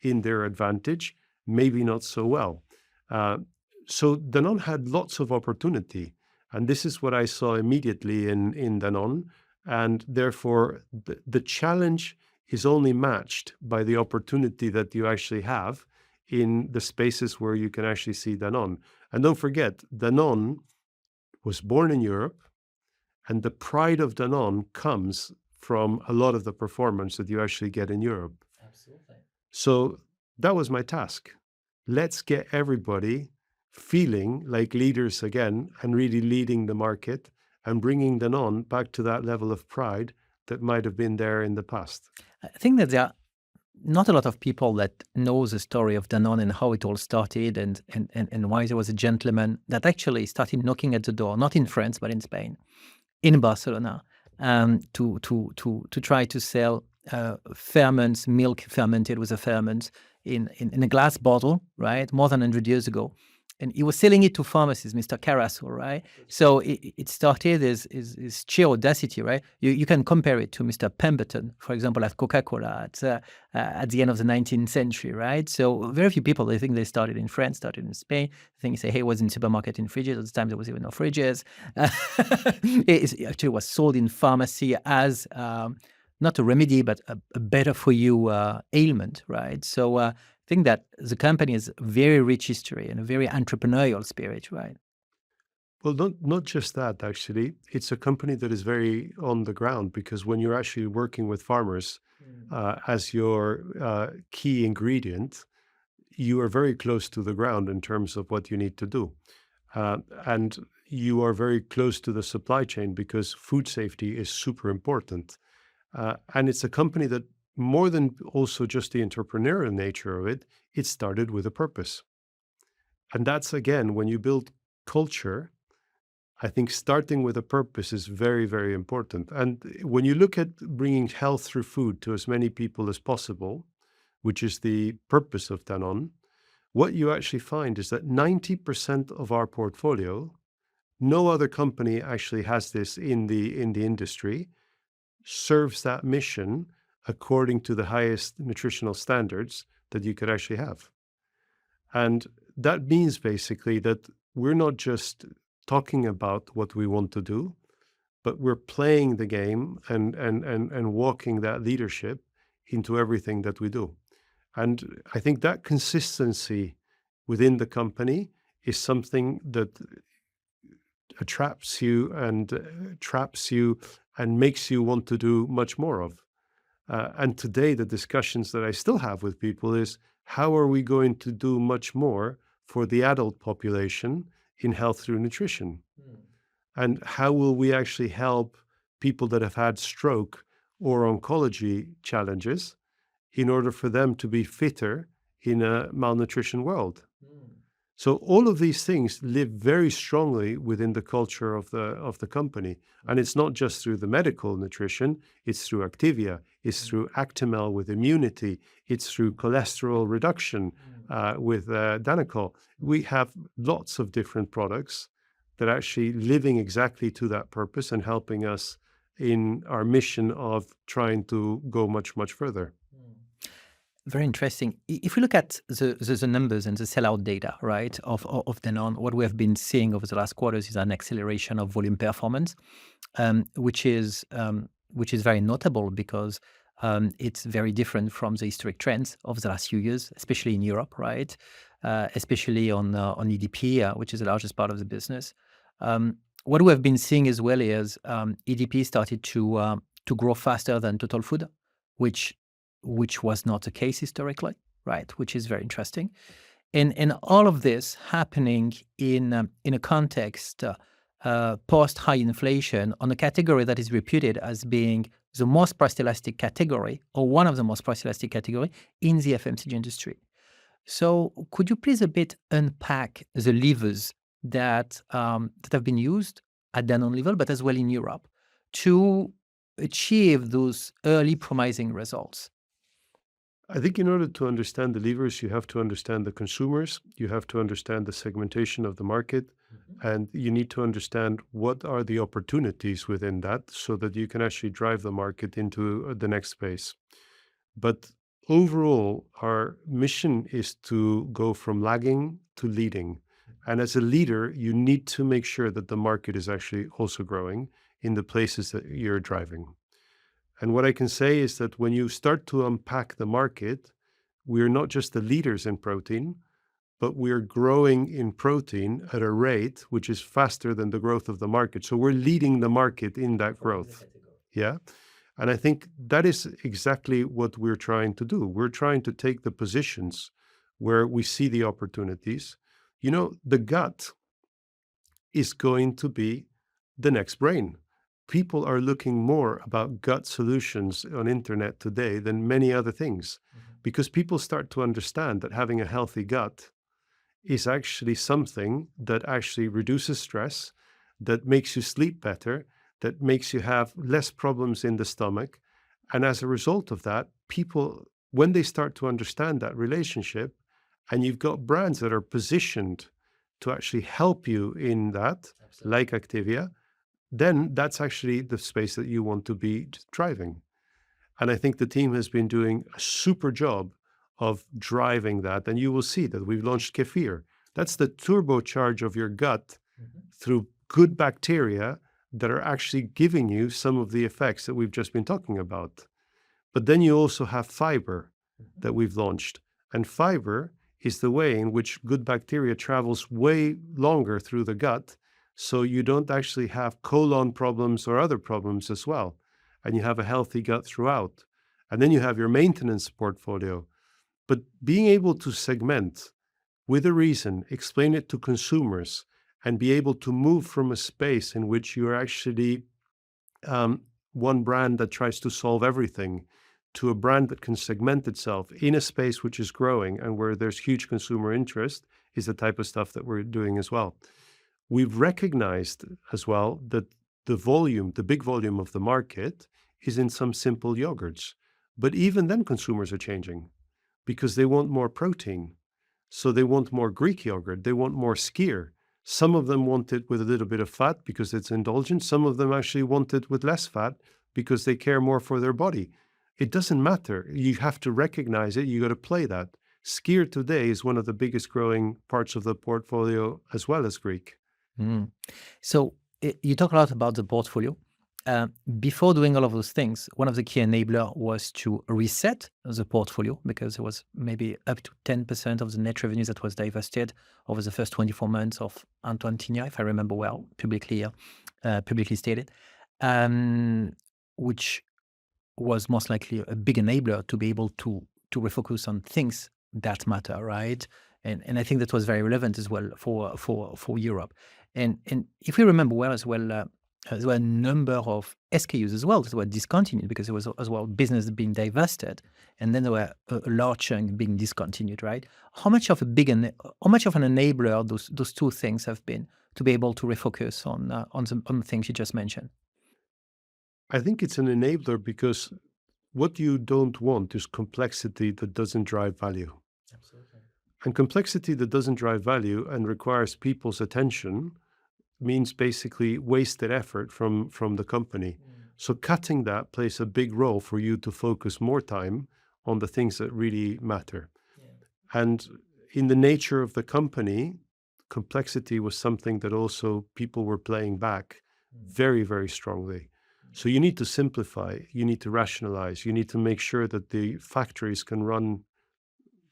in their advantage? Maybe not so well. So Danone had lots of opportunity. And this is what I saw immediately in Danone. And therefore, the challenge is only matched by the opportunity that you actually have in the spaces where you can actually see Danone. And don't forget, Danone was born in Europe, and the pride of Danone comes from a lot of the performance that you actually get in Europe. Absolutely. So that was my task. Let's get everybody feeling like leaders again and really leading the market and bringing Danone back to that level of pride that might have been there in the past. I think that there are not a lot of people that know the story of Danone and how it all started and why there was a gentleman that actually started knocking at the door, not in France, but in Spain, in Barcelona, to try to sell ferments, milk fermented with a ferment in a glass bottle, right, more than 100 years ago. And he was selling it to pharmacists, Mr. Carasso, right? So it started as sheer audacity, right? You can compare it to Mr. Pemberton, for example, at Coca-Cola at the end of the 19th century, right? So very few people, they think they started in France, started in Spain. I think they say, hey, it was in supermarket in fridges. At the time, there was even no fridges. It actually was sold in pharmacy as not a remedy, but a better for you ailment, right? So I think that the company has a very rich history and a very entrepreneurial spirit, right? Well, not just that, actually. It's a company that is very on the ground, because when you're actually working with farmers as your key ingredient, you are very close to the ground in terms of what you need to do. And you are very close to the supply chain, because food safety is super important. And it's a company that, more than also just the entrepreneurial nature of it, it started with a purpose. And that's, again, when you build culture, I think starting with a purpose is very, very important. And when you look at bringing health through food to as many people as possible, which is the purpose of Danone, what you actually find is that 90% of our portfolio, no other company actually has this in the industry, serves that mission according to the highest nutritional standards that you could actually have. And that means basically that we're not just talking about what we want to do, but we're playing the game and walking that leadership into everything that we do. And I think that consistency within the company is something that attracts you and traps you and makes you want to do much more of. And today, the discussions that I still have with people is, how are we going to do much more for the adult population in health through nutrition? And how will we actually help people that have had stroke or oncology challenges in order for them to be fitter in a malnutrition world? So all of these things live very strongly within the culture of the company. And it's not just through the medical nutrition, it's through Activia, it's through Actimel with immunity, it's through cholesterol reduction with Danacol. We have lots of different products that are actually living exactly to that purpose and helping us in our mission of trying to go much, much further. Very interesting. If we look at the numbers and the sellout data, right, of Danone, what we have been seeing over the last quarters is an acceleration of volume performance, which is very notable because it's very different from the historic trends of the last few years, especially in Europe, right? Especially on EDP, which is the largest part of the business. What we have been seeing as well is EDP started to grow faster than total food, which was not the case historically, right? Which is very interesting. And all of this happening in a context post high inflation on a category that is reputed as being the most price elastic category, or one of the most price elastic category in the FMCG industry. So could you please a bit unpack the levers that have been used at Danone level, but as well in Europe, to achieve those early promising results? I think in order to understand the levers, you have to understand the consumers, you have to understand the segmentation of the market, and you need to understand what are the opportunities within that so that you can actually drive the market into the next phase. But overall, our mission is to go from lagging to leading. And as a leader, you need to make sure that the market is actually also growing in the places that you're driving. And what I can say is that when you start to unpack the market, we're not just the leaders in protein, but we're growing in protein at a rate which is faster than the growth of the market. So we're leading the market in that growth. Yeah. And I think that is exactly what we're trying to do. We're trying to take the positions where we see the opportunities. You know, the gut is going to be the next brain. People are looking more about gut solutions on internet today than many other things because people start to understand that having a healthy gut is actually something that actually reduces stress, that makes you sleep better, that makes you have less problems in the stomach. And as a result of that, people, when they start to understand that relationship, and you've got brands that are positioned to actually help you in that, like Activia, then that's actually the space that you want to be driving. And I think the team has been doing a super job of driving that. And you will see that we've launched kefir. That's the turbocharge of your gut through good bacteria that are actually giving you some of the effects that we've just been talking about. But then you also have fiber that we've launched. And fiber is the way in which good bacteria travels way longer through the gut. So you don't actually have colon problems or other problems as well. And you have a healthy gut throughout. And then you have your maintenance portfolio. But being able to segment with a reason, explain it to consumers, and be able to move from a space in which you're actually one brand that tries to solve everything to a brand that can segment itself in a space which is growing and where there's huge consumer interest is the type of stuff that we're doing as well. We've recognized as well that the big volume of the market is in some simple yogurts. But even then consumers are changing because they want more protein. So they want more Greek yogurt, they want more skyr. Some of them want it with a little bit of fat because it's indulgent. Some of them actually want it with less fat because they care more for their body. It doesn't matter. You have to recognize it. You got to play that. Skyr today is one of the biggest growing parts of the portfolio as well as Greek. So you talk a lot about the portfolio. Before doing all of those things, one of the key enabler was to reset the portfolio because it was maybe up to 10% of the net revenues that was divested over the first 24 months of Antoine Tigna, if I remember well, publicly stated, which was most likely a big enabler to be able to refocus on things that matter, right? And I think that was very relevant as well for Europe. And if we remember well as well, there were a number of SKUs as well that were discontinued because there was as well business being divested, and then there were a large chunk being discontinued, right? How much of an enabler those two things have been to be able to refocus on the things you just mentioned? I think it's an enabler because what you don't want is complexity that doesn't drive value. Absolutely. And complexity that doesn't drive value and requires people's attention means basically wasted effort from the company. So cutting that plays a big role for you to focus more time on the things that really matter. And in the nature of the company, complexity was something that also people were playing back very, very strongly. So you need to simplify, you need to rationalize, you need to make sure that the factories can run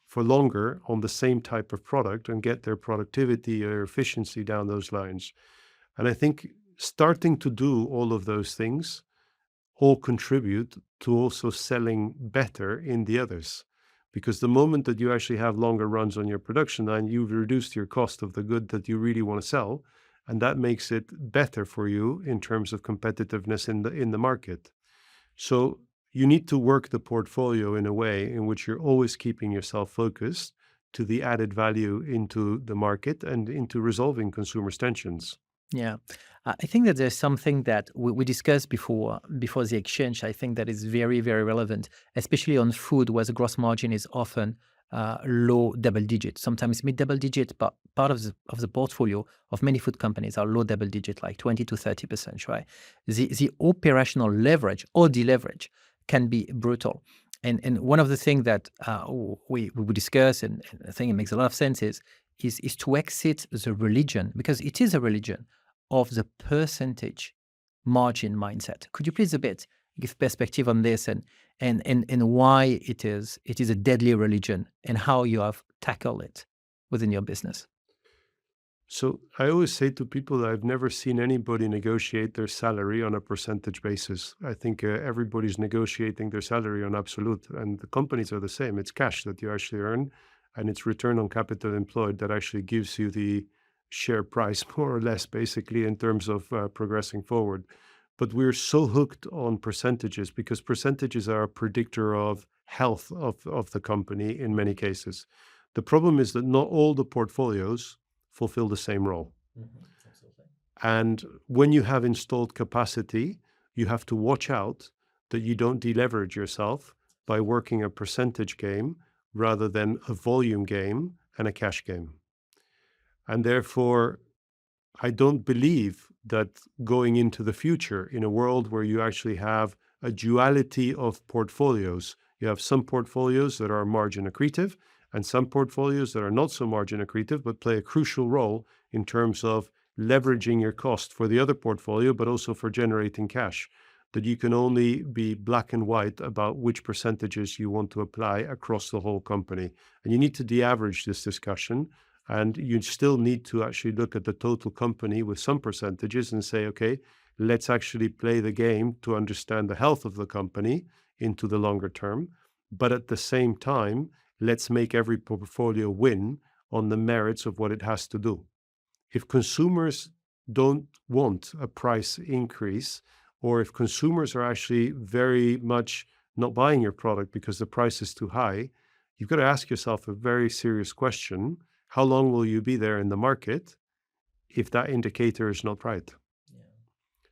for longer on the same type of product and get their productivity or efficiency down those lines. And I think starting to do all of those things all contribute to also selling better in the others. Because the moment that you actually have longer runs on your production line, you've reduced your cost of the good that you really want to sell, and that makes it better for you in terms of competitiveness in the market. So you need to work the portfolio in a way in which you're always keeping yourself focused to the added value into the market and into resolving consumers' tensions. Yeah. I think that there's something that we discussed before the exchange. I think that is very, very relevant, especially on food, where the gross margin is often low double digit, sometimes mid double digit, but part of the portfolio of many food companies are low double digit, like 20 to 30%, right? The operational leverage or deleverage can be brutal. And one of the things that we discuss, and I think it makes a lot of sense, is to exit the religion, because it is a religion of the percentage margin mindset. Could you please a bit give perspective on this, and why it is a deadly religion, and how you have tackled it within your business? So I always say to people that I've never seen anybody negotiate their salary on a percentage basis. I think everybody's negotiating their salary on absolute, and the companies are the same. It's cash that you actually earn, and it's return on capital employed that actually gives you the share price, more or less, basically, in terms of progressing forward. But we're so hooked on percentages because percentages are a predictor of health of the company in many cases. The problem is that not all the portfolios fulfill the same role. Absolutely. And when you have installed capacity, you have to watch out that you don't deleverage yourself by working a percentage game rather than a volume game and a cash game. And therefore, I don't believe that going into the future in a world where you actually have a duality of portfolios, you have some portfolios that are margin accretive and some portfolios that are not so margin accretive, but play a crucial role in terms of leveraging your cost for the other portfolio, but also for generating cash. That you can only be black and white about which percentages you want to apply across the whole company. And you need to de-average this discussion. And you still need to actually look at the total company with some percentages and say, okay, let's actually play the game to understand the health of the company into the longer term. But at the same time, let's make every portfolio win on the merits of what it has to do. If consumers don't want a price increase, or if consumers are actually very much not buying your product because the price is too high, you've got to ask yourself a very serious question. How long will you be there in the market if that indicator is not right? Yeah.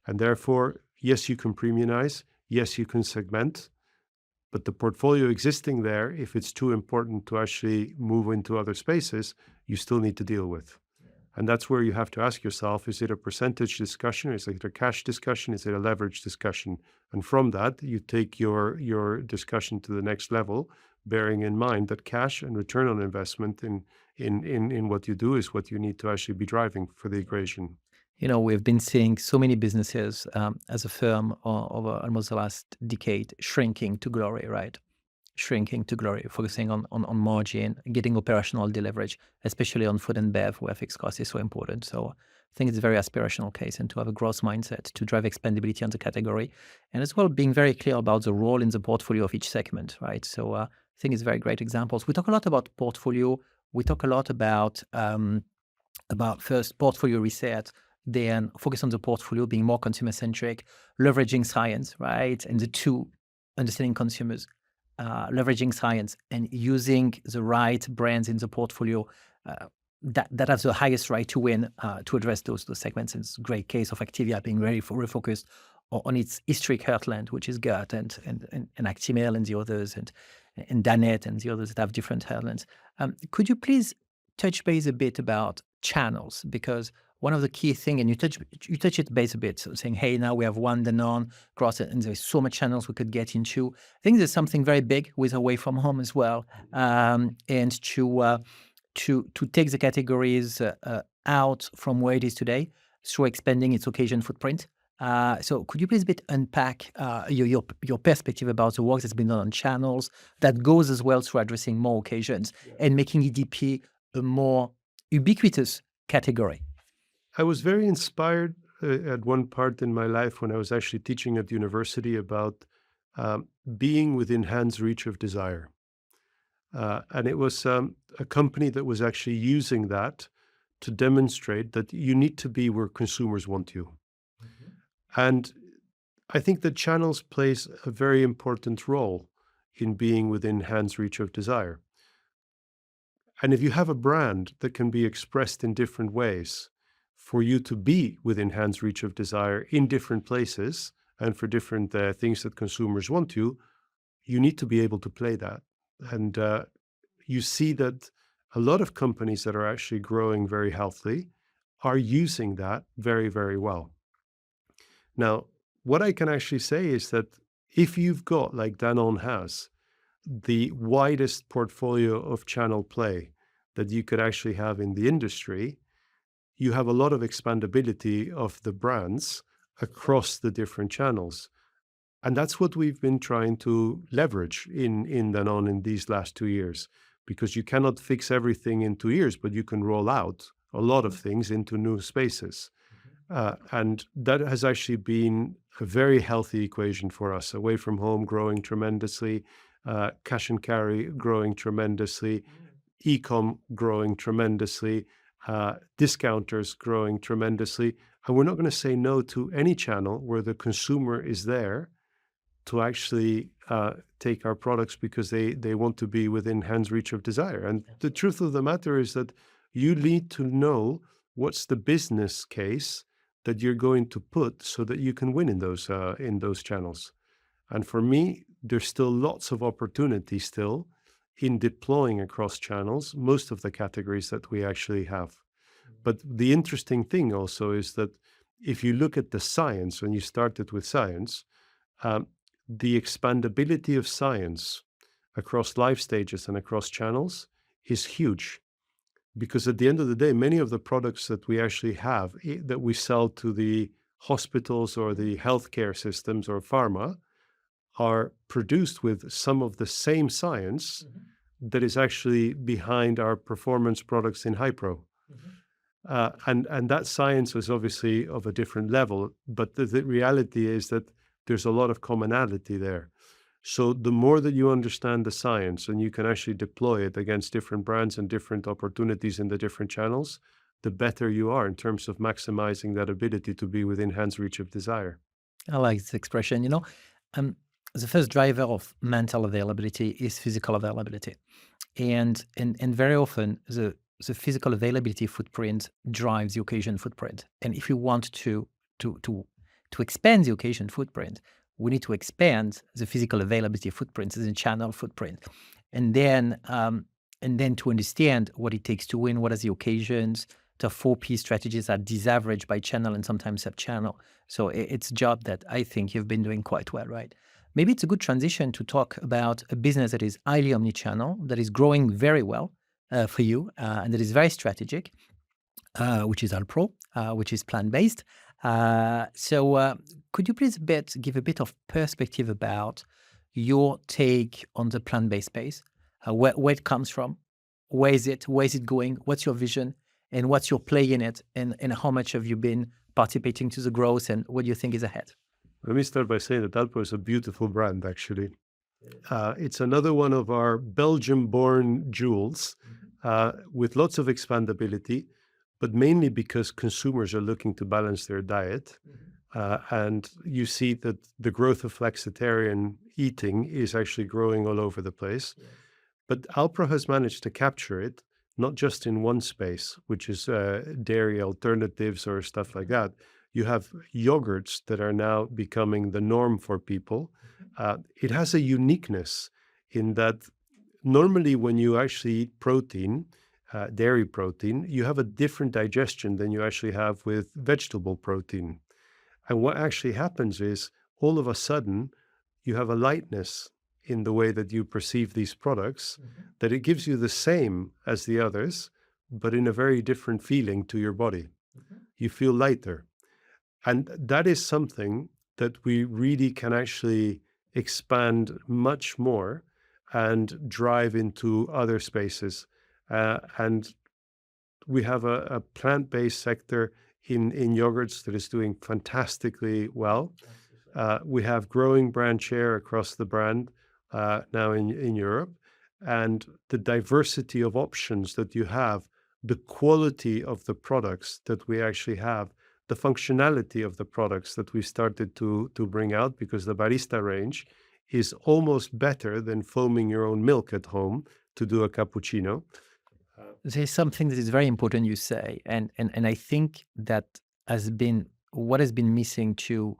And therefore, yes, you can premiumize, yes, you can segment, but the portfolio existing there, if it's too important to actually move into other spaces, you still need to deal with. And that's where you have to ask yourself, is it a percentage discussion? Is it a cash discussion? Is it a leverage discussion? And from that, you take your discussion to the next level, bearing in mind that cash and return on investment in what you do is what you need to actually be driving for the equation. We've been seeing so many businesses as a firm over almost the last decade shrinking to glory, right? Shrinking to glory, focusing on margin, getting operational deleverage, especially on food and bev, where fixed cost is so important. So I think it's a very aspirational case, and to have a growth mindset to drive expandability on the category, and as well being very clear about the role in the portfolio of each segment, right? So I think it's very great examples. We talk a lot about portfolio. We talk a lot about first portfolio reset, then focus on the portfolio, being more consumer-centric, leveraging science, right? And the two, understanding consumers, leveraging science and using the right brands in the portfolio that has the highest right to win to address those segments. And it's a great case of Activia being very refocused on its historic heartland, which is gut and Actimel and the others, and Danette and the others that have different heartlands. Could you please touch base a bit about channels? Because one of the key things, and you touch it base a bit, so saying, hey, now we have one Danone across it, and there's so much channels we could get into. I think there's something very big with away from home as well, and to take the categories out from where it is today through expanding its occasion footprint. So could you please a bit unpack your perspective about the work that's been done on channels that goes as well through addressing more occasions and making EDP a more ubiquitous category? I was very inspired at one part in my life when I was actually teaching at university about being within hand's reach of desire. And it was a company that was actually using that to demonstrate that you need to be where consumers want you. And I think that channels plays a very important role in being within hand's reach of desire. And if you have a brand that can be expressed in different ways for you to be within hand's reach of desire in different places and for different things that consumers want you need to be able to play that. And you see that a lot of companies that are actually growing very healthily are using that very, very well. Now, what I can actually say is that if you've got, like Danone has, the widest portfolio of channel play that you could actually have in the industry, you have a lot of expandability of the brands across the different channels. And that's what we've been trying to leverage in Danone in these last 2 years, because you cannot fix everything in 2 years, but you can roll out a lot of things into new spaces. And that has actually been a very healthy equation for us. Away from home growing tremendously, cash and carry growing tremendously, e-com growing tremendously, discounters growing tremendously. And we're not going to say no to any channel where the consumer is there to actually take our products because they want to be within hand's reach of desire. And the truth of the matter is that you need to know what's the business case that you're going to put so that you can win in those channels. And for me, there's still lots of opportunity still in deploying across channels most of the categories that we actually have. But the interesting thing also is that if you look at the science, when you started with science, um, the expandability of science across life stages and across channels is huge. Because at the end of the day, many of the products that we actually have that we sell to the hospitals or the healthcare systems or pharma are produced with some of the same science that is actually behind our performance products in Hypro. And that science is obviously of a different level, but the reality is that there's a lot of commonality there. So the more that you understand the science and you can actually deploy it against different brands and different opportunities in the different channels, the better you are in terms of maximizing that ability to be within hand's reach of desire. I like this expression. Um, the first driver of mental availability is physical availability, and very often the physical availability footprint drives the occasion footprint. And if you want to to to expand the occasion footprint, we need to expand the physical availability footprint, the channel footprint, and then um, and then to understand what it takes to win. What are the occasions? The 4P strategies are disaveraged by channel and sometimes sub-channel. So it's a job that I think you've been doing quite well, right? Maybe it's a good transition to talk about a business that is highly omnichannel, that is growing very well for you, and that is very strategic, which is Alpro, which is plant-based. So could you please give a bit of perspective about your take on the plant-based space, where it comes from, where is it going, what's your vision, and what's your play in it, and how much have you been participating to the growth, and what do you think is ahead? Let me start by saying that Alpro is a beautiful brand, actually. It's another one of our Belgium-born jewels with lots of expandability, but mainly because consumers are looking to balance their diet. And you see that the growth of flexitarian eating is actually growing all over the place. But Alpro has managed to capture it, not just in one space, which is dairy alternatives or stuff like that. You have yogurts that are now becoming the norm for people. It has a uniqueness in that normally when you actually eat protein, dairy protein, you have a different digestion than you actually have with vegetable protein. And what actually happens is all of a sudden you have a lightness in the way that you perceive these products, that it gives you the same as the others, but in a very different feeling to your body. You feel lighter. And that is something that we really can actually expand much more and drive into other spaces. And we have a plant-based sector in yogurts that is doing fantastically well. We have growing brand share across the brand now in Europe. and the diversity of options that you have, the quality of the products that we actually have, the functionality of the products that we started to bring out, because the barista range is almost better than foaming your own milk at home to do a cappuccino. There's something that is very important you say, and I think that has been what has been missing to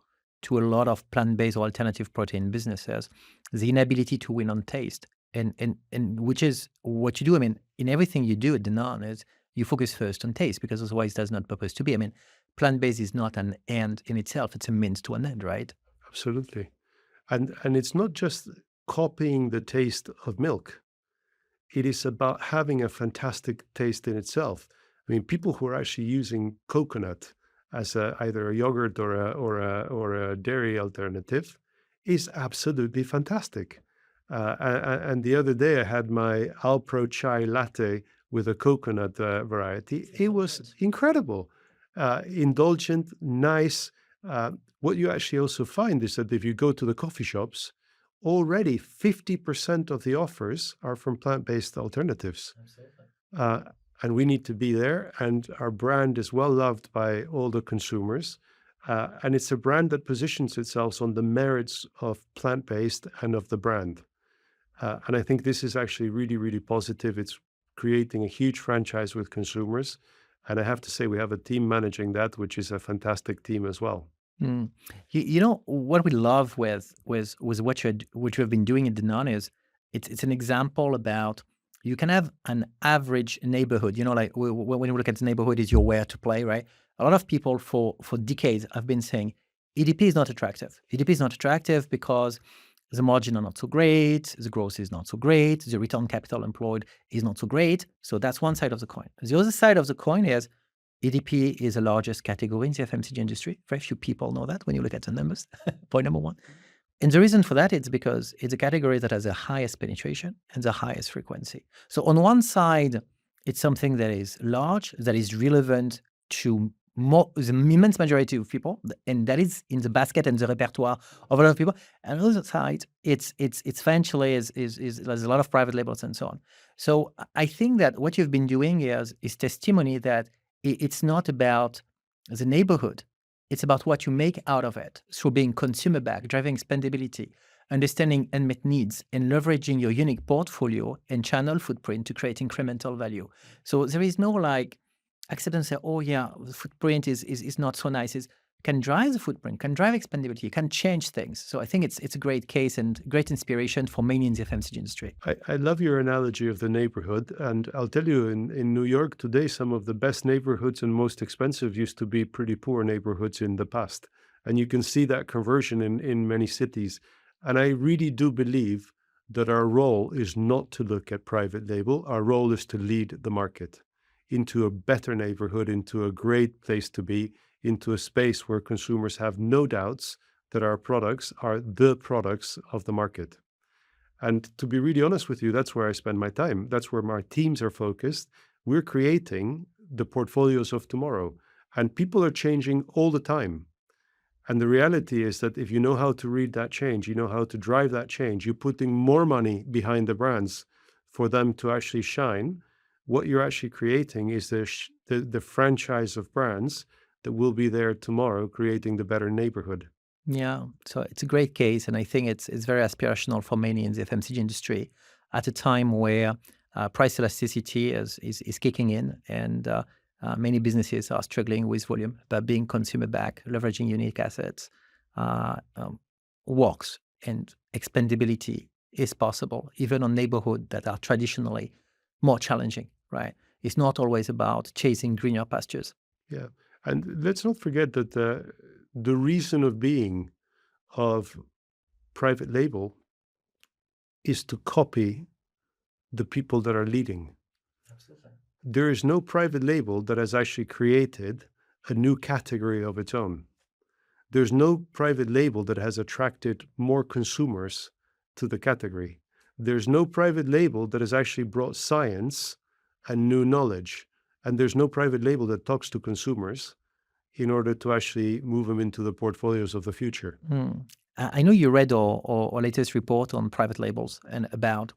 a lot of plant-based or alternative protein businesses, the inability to win on taste, and which is what you do. I mean, in everything you do at Danone is you focus first on taste because otherwise that's not purpose to be. I mean, plant-based is not an end in itself; it's a means to an end, right? Absolutely. And it's not just copying the taste of milk. It is about having a fantastic taste in itself. I mean, people who are actually using coconut as either a yogurt or a dairy alternative is absolutely fantastic. And the other day, I had my Alpro chai latte with a coconut variety. It was incredible, indulgent, nice. What you actually also find is that if you go to the coffee shops, already 50% of the offers are from plant-based alternatives. Absolutely. Uh, and we need to be there. And our brand is well loved by all the consumers. And it's a brand that positions itself on the merits of plant-based and of the brand. And I think this is actually really, really positive. It's creating a huge franchise with consumers. And I have to say, we have a team managing that, which is a fantastic team as well. Mm. You know what we love with what you have been doing in Danone is it's an example about you can have an average neighborhood. You know, like when you look at the neighborhood, is your where to play, right? A lot of people for decades have been saying EDP is not attractive. EDP is not attractive because the margin are not so great, the growth is not so great, the return on capital employed is not so great. So that's one side of the coin. The other side of the coin is EDP is the largest category in the FMCG industry. Very few people know that when you look at the numbers. Point number one. And the reason for that is because it's a category that has the highest penetration and the highest frequency. So on one side, it's something that is large, that is relevant to the immense majority of people, and that is in the basket and the repertoire of a lot of people. And on the other side, it's financially is there's a lot of private labels and so on. So I think that what you've been doing is testimony that it's not about the neighborhood. It's about what you make out of it through being consumer back, driving expandability, understanding unmet needs, and leveraging your unique portfolio and channel footprint to create incremental value. So there is no like accept and say, oh yeah, the footprint is not so nice. It can drive the footprint, can drive expandability, can change things. So I think it's a great case and great inspiration for many in the FMCG industry. I love your analogy of the neighborhood. And I'll tell you, in New York today, some of the best neighborhoods and most expensive used to be pretty poor neighborhoods in the past. And you can see that conversion in many cities. And I really do believe that our role is not to look at private label. Our role is to lead the market into a better neighborhood, into a great place to be, into a space where consumers have no doubts that our products are the products of the market. And to be really honest with you, that's where I spend my time. That's where my teams are focused. We're creating the portfolios of tomorrow, and people are changing all the time. And the reality is that if you know how to read that change, you know how to drive that change, you're putting more money behind the brands for them to actually shine. What you're actually creating is the franchise of brands that will be there tomorrow, creating the better neighborhood. Yeah, so it's a great case, and I think it's very aspirational for many in the FMCG industry at a time where price elasticity is kicking in, and many businesses are struggling with volume. But being consumer back, leveraging unique assets, uh, um, works, and expandability is possible, even on neighborhoods that are traditionally more challenging. Right? It's not always about chasing greener pastures. Yeah. And let's not forget that the reason of being of private label is to copy the people that are leading. Absolutely. There is no private label that has actually created a new category of its own. There's no private label that has attracted more consumers to the category. There's no private label that has actually brought science and new knowledge. And there's no private label that talks to consumers in order to actually move them into the portfolios of the future. I know you read our latest report on private labels and about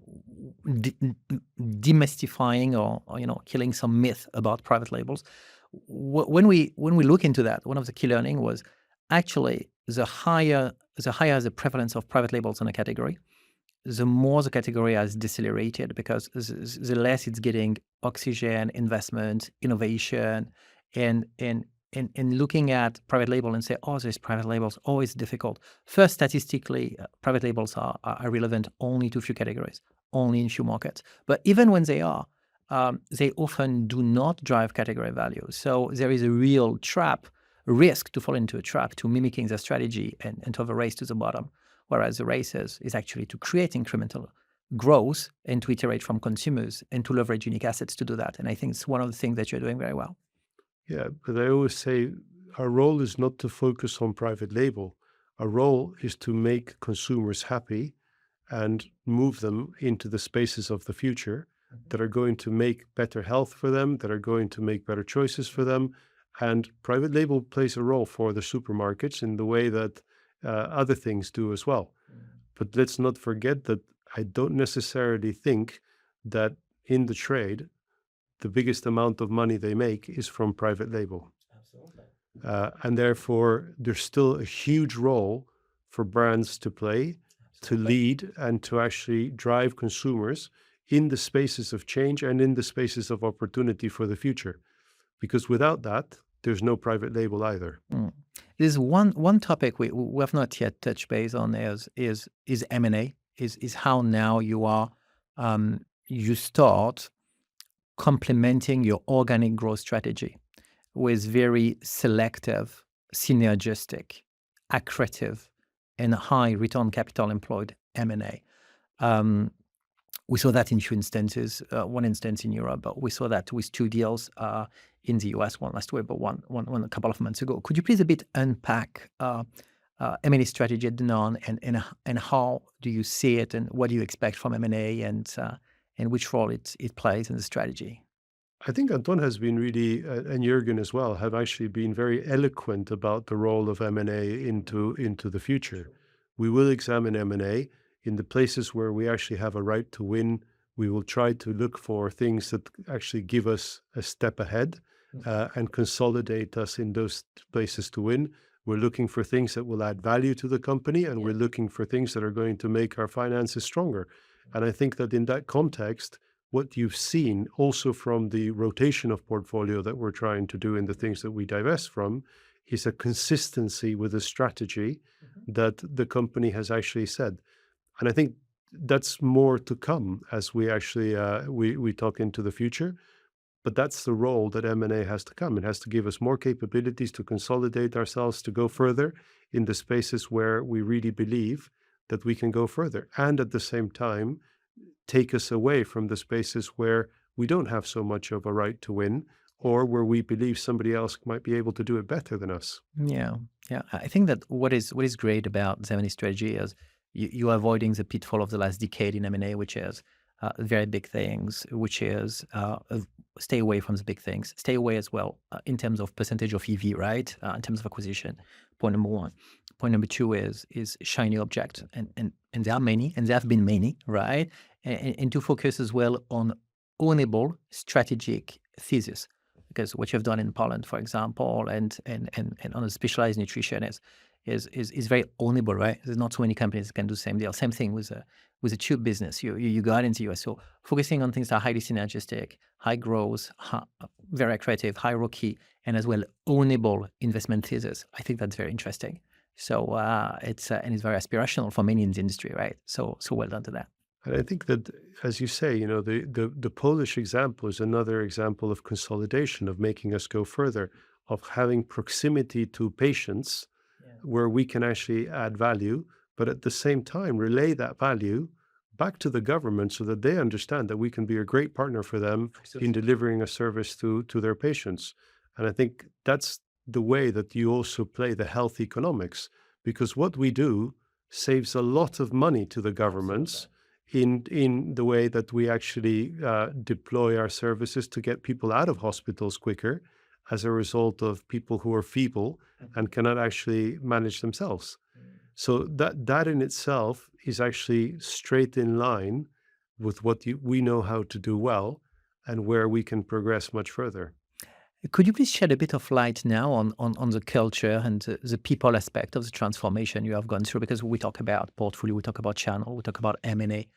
demystifying or killing some myth about private labels. When we look into that, one of the key learning was actually the higher the prevalence of private labels in a category, the more the category has decelerated because the less it's getting oxygen, investment, innovation, and looking at private label and say, oh, there's private labels, oh, it's difficult. First, statistically, private labels are relevant only to a few categories, only in few markets. But even when they are, they often do not drive category value. So there is a real risk to fall into a trap to mimicking the strategy and to have a race to the bottom. Whereas the race is actually to create incremental growth and to iterate from consumers and to leverage unique assets to do that. And I think it's one of the things that you're doing very well. Yeah, but I always say our role is not to focus on private label. Our role is to make consumers happy and move them into the spaces of the future that are going to make better health for them, that are going to make better choices for them. And private label plays a role for the supermarkets in the way that other things do as well. But let's not forget that I don't necessarily think that in the trade, the biggest amount of money they make is from private label. Absolutely. And therefore, there's still a huge role for brands to play, to lead, and to actually drive consumers in the spaces of change and in the spaces of opportunity for the future. Because without that, there's no private label either. There's one topic we have not yet touched base on is M&A, is how now you start complementing your organic growth strategy with very selective, synergistic, accretive, and high return capital employed M&A. We saw that in few instances, one instance in Europe, but we saw that with 2 deals in the US, one last week, but one a couple of months ago. Could you please a bit unpack M&A strategy at Danone and how do you see it and what do you expect from M&A and which role it plays in the strategy? I think Anton has been really, and Jürgen as well, have actually been very eloquent about the role of M&A into the future. We will examine M&A in the places where we actually have a right to win. We will try to look for things that actually give us a step ahead and consolidate us in those places to win. We're looking for things that will add value to the company, and we're looking for things that are going to make our finances stronger. And I think that in that context, what you've seen also from the rotation of portfolio that we're trying to do in the things that we divest from is a consistency with a strategy that the company has actually said. And I think that's more to come as we actually we talk into the future. But that's the role that M&A has to come. It has to give us more capabilities to consolidate ourselves, to go further in the spaces where we really believe that we can go further. And at the same time, take us away from the spaces where we don't have so much of a right to win or where we believe somebody else might be able to do it better than us. Yeah. I think that what is great about the M&A strategy is you're avoiding the pitfall of the last decade in M&A, which is very big things, which is stay away from the big things. Stay away as well in terms of percentage of EV, right? In terms of acquisition. Point number 1. Point number 2 is shiny object, and there are many, and there have been many, right? And to focus as well on ownable strategic thesis, because what you've done in Poland, for example, and on a specialized nutrition is very ownable, right? There's not so many companies that can do the same deal. Same thing with a tube business. You got into US. So focusing on things that are highly synergistic, high growth, very creative, high ROCE, and as well ownable investment thesis. I think that's very interesting. So it's very aspirational for many in the industry, right? So well done to that. And I think that, as you say, the Polish example is another example of consolidation, of making us go further, of having proximity to patients where we can actually add value, but at the same time relay that value back to the government so that they understand that we can be a great partner for them in delivering a service to their patients. And I think that's the way that you also play the health economics, because what we do saves a lot of money to the governments in the way that we actually deploy our services to get people out of hospitals quicker as a result of people who are feeble and cannot actually manage themselves. So that in itself is actually straight in line with what we know how to do well and where we can progress much further. Could you please shed a bit of light now on the culture and the people aspect of the transformation you have gone through? Because we talk about portfolio, we talk about channel, we talk about M&A.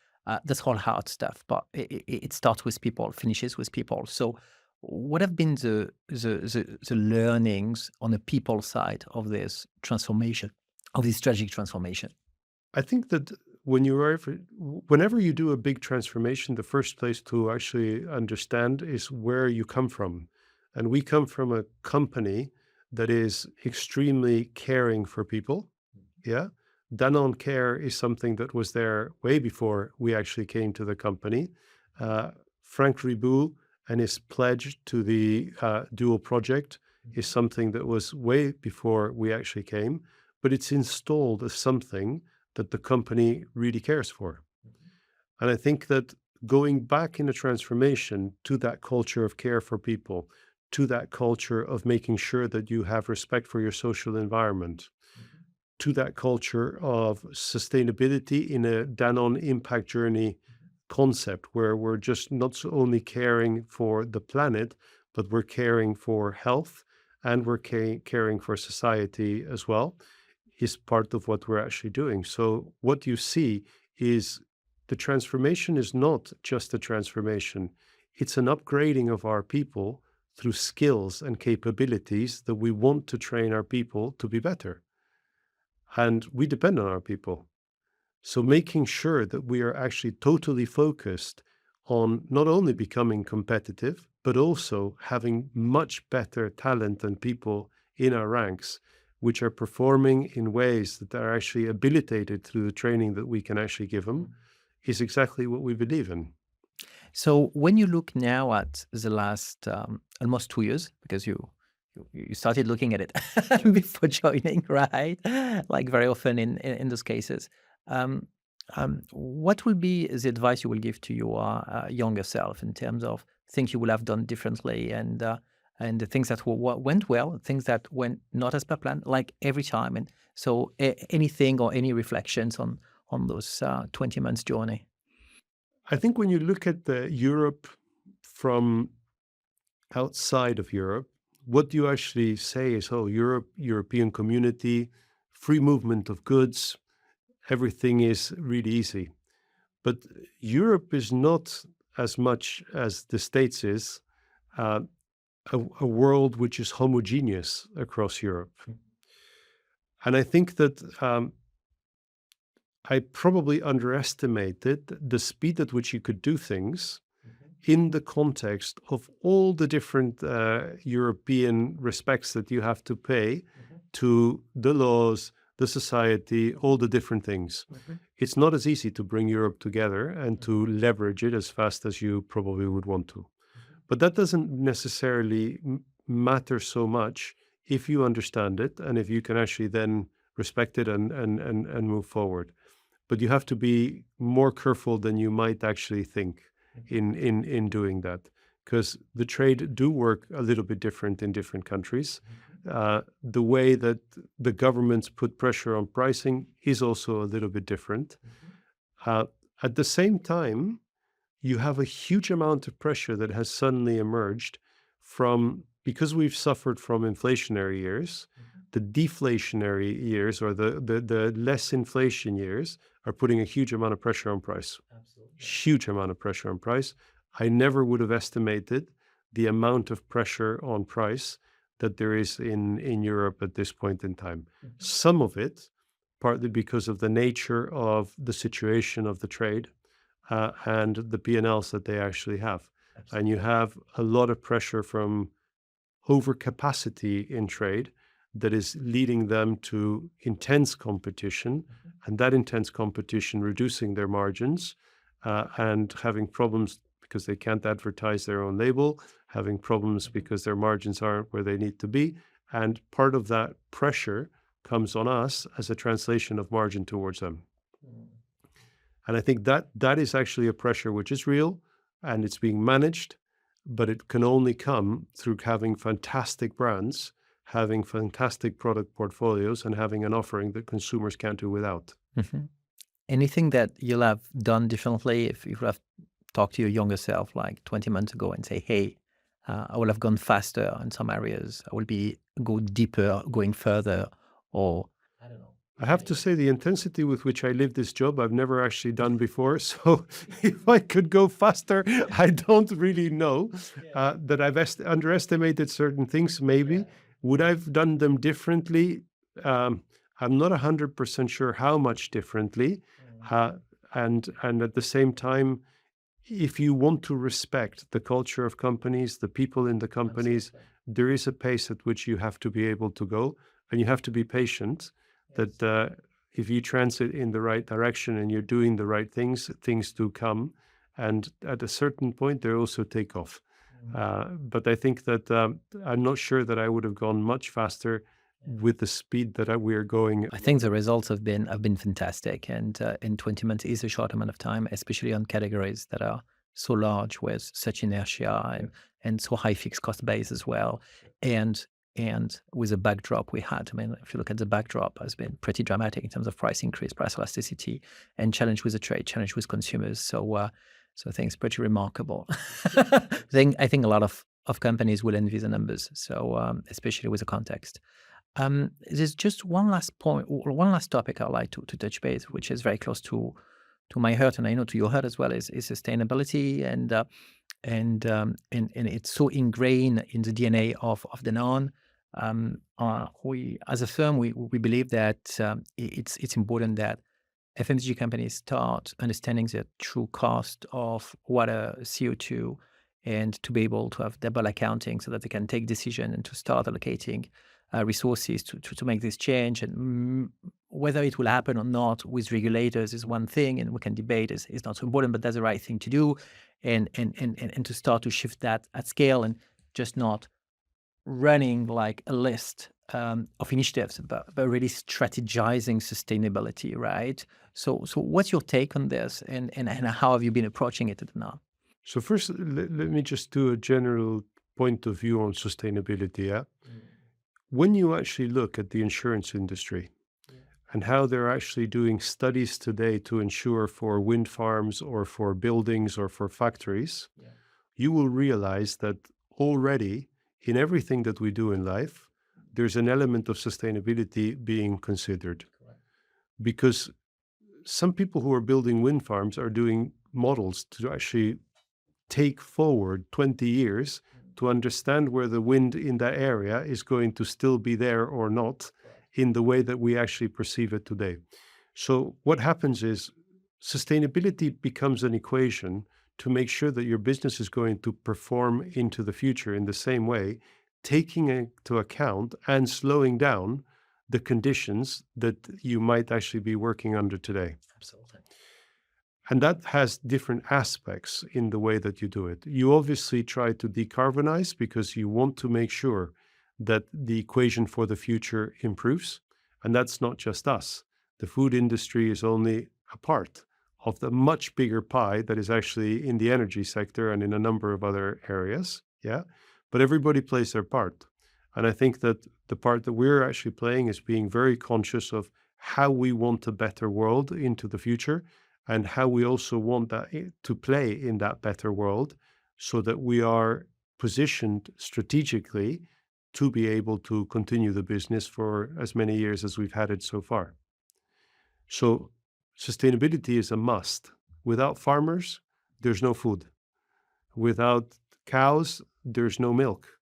That's all hard stuff, but it starts with people, finishes with people. So, what have been the learnings on the people side of this transformation, of this strategic transformation? I think that whenever you do a big transformation, the first place to actually understand is where you come from. And we come from a company that is extremely caring for people. Yeah. Danone Care is something that was there way before we actually came to the company. Uh, Frank Ribou and his pledge to the dual project is something that was way before we actually came, but it's installed as something that the company really cares for. And I think that going back in a transformation to that culture of care for people, to that culture of making sure that you have respect for your social environment, to that culture of sustainability in a Danone impact journey concept, where we're just not so only caring for the planet, but we're caring for health and we're caring for society as well, is part of what we're actually doing. So what you see is the transformation is not just a transformation, it's an upgrading of our people through skills and capabilities that we want to train our people to be better. And we depend on our people. So making sure that we are actually totally focused on not only becoming competitive, but also having much better talent and people in our ranks, which are performing in ways that are actually habilitated through the training that we can actually give them, is exactly what we believe in. So when you look now at the last almost 2 years, because you started looking at it before joining, right? Like very often in those cases, um, what will be the advice you will give to your younger self in terms of things you will have done differently and the things that went well, things that went not as per plan, like every time. And so anything or any reflections on those 20 months journey? I think when you look at the Europe from outside of Europe, what you actually say is, oh, Europe, European community, free movement of goods, everything is really easy. But Europe is not as much as the States is uh, a world which is homogeneous across Europe. And I think that I probably underestimated the speed at which you could do things in the context of all the different European respects that you have to pay to the laws, the society, all the different things. It's not as easy to bring Europe together and to leverage it as fast as you probably would want to. But that doesn't necessarily matter so much if you understand it and if you can actually then respect it and move forward. But you have to be more careful than you might actually think in doing that, because the trade do work a little bit different in different countries. The way that the governments put pressure on pricing is also a little bit different. Uh, at the same time, you have a huge amount of pressure that has suddenly emerged from, because we've suffered from inflationary years, the deflationary years or the less inflation years are putting a huge amount of pressure on price. Huge amount of pressure on price. I never would have estimated the amount of pressure on price that there is in Europe at this point in time. Some of it, partly because of the nature of the situation of the trade and the P&Ls that they actually have. And you have a lot of pressure from overcapacity in trade that is leading them to intense competition, and that intense competition reducing their margins and having problems because they can't advertise their own label, having problems because their margins aren't where they need to be. And part of that pressure comes on us as a translation of margin towards them. And I think that that is actually a pressure which is real and it's being managed, but it can only come through having fantastic brands, having fantastic product portfolios, and having an offering that consumers can't do without. Mhm. Anything that you'll have done differently if you have talk to your younger self like 20 months ago and say, hey, I will have gone faster in some areas. I will go deeper, going further, or I don't know. I have to say the intensity with which I live this job, I've never actually done before. So if I could go faster, I don't really know that I've underestimated certain things. Maybe would I've done them differently? I'm not 100% sure how much differently. And at the same time, if you want to respect the culture of companies, the people in the companies, there is a pace at which you have to be able to go, and you have to be patient. That if you transit in the right direction and you're doing the right things, things do come, and at a certain point they also take off. But I think that I'm not sure that I would have gone much faster with the speed that we are going. I think the results have been fantastic, and in 20 months is a short amount of time, especially on categories that are so large with such inertia and so high fixed cost base as well, and with the backdrop we had. I mean, if you look at the backdrop, has been pretty dramatic in terms of price increase, price elasticity, and challenge with the trade, challenge with consumers. So I think it's pretty remarkable. I think a lot of companies will envy the numbers. So especially with the context. There's just one last point, one last topic I'd like to touch base, which is very close to my heart, and I know to your heart as well, is sustainability, and it's so ingrained in the DNA of Danone. We, as a firm, we believe that it's important that FMCG companies start understanding the true cost of water, CO2, and to be able to have double accounting so that they can take decision and to start allocating resources to make this change. And whether it will happen or not with regulators is one thing, and we can debate is not so important, but that's the right thing to do, and to start to shift that at scale and just not running like a list of initiatives, but really strategizing sustainability, right? So what's your take on this, and how have you been approaching it now? So first, let me just do a general point of view on sustainability. Yeah? When you actually look at the insurance industry and how they're actually doing studies today to ensure for wind farms or for buildings or for factories, you will realize that already in everything that we do in life, there's an element of sustainability being considered. Because some people who are building wind farms are doing models to actually take forward 20 years to understand where the wind in that area is going to still be there or not in the way that we actually perceive it today. So what happens is sustainability becomes an equation to make sure that your business is going to perform into the future in the same way, taking into account and slowing down the conditions that you might actually be working under today. Absolutely. And that has different aspects in the way that you do it. You obviously try to decarbonize because you want to make sure that the equation for the future improves. And that's not just us. The food industry is only a part of the much bigger pie that is actually in the energy sector and in a number of other areas. Yeah. But everybody plays their part. And I think that the part that we're actually playing is being very conscious of how we want a better world into the future, and how we also want that to play in that better world, so that we are positioned strategically to be able to continue the business for as many years as we've had it so far. So sustainability is a must. Without farmers, there's no food. Without cows, there's no milk.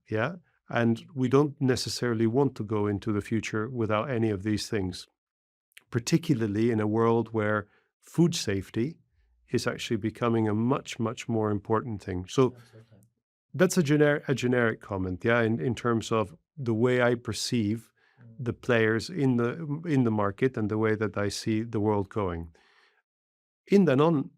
Yeah. And we don't necessarily want to go into the future without any of these things, particularly in a world where food safety is actually becoming a much, much more important thing. So that's a generic comment, yeah, in terms of the way I perceive the players in the market and the way that I see the world going. In Danone,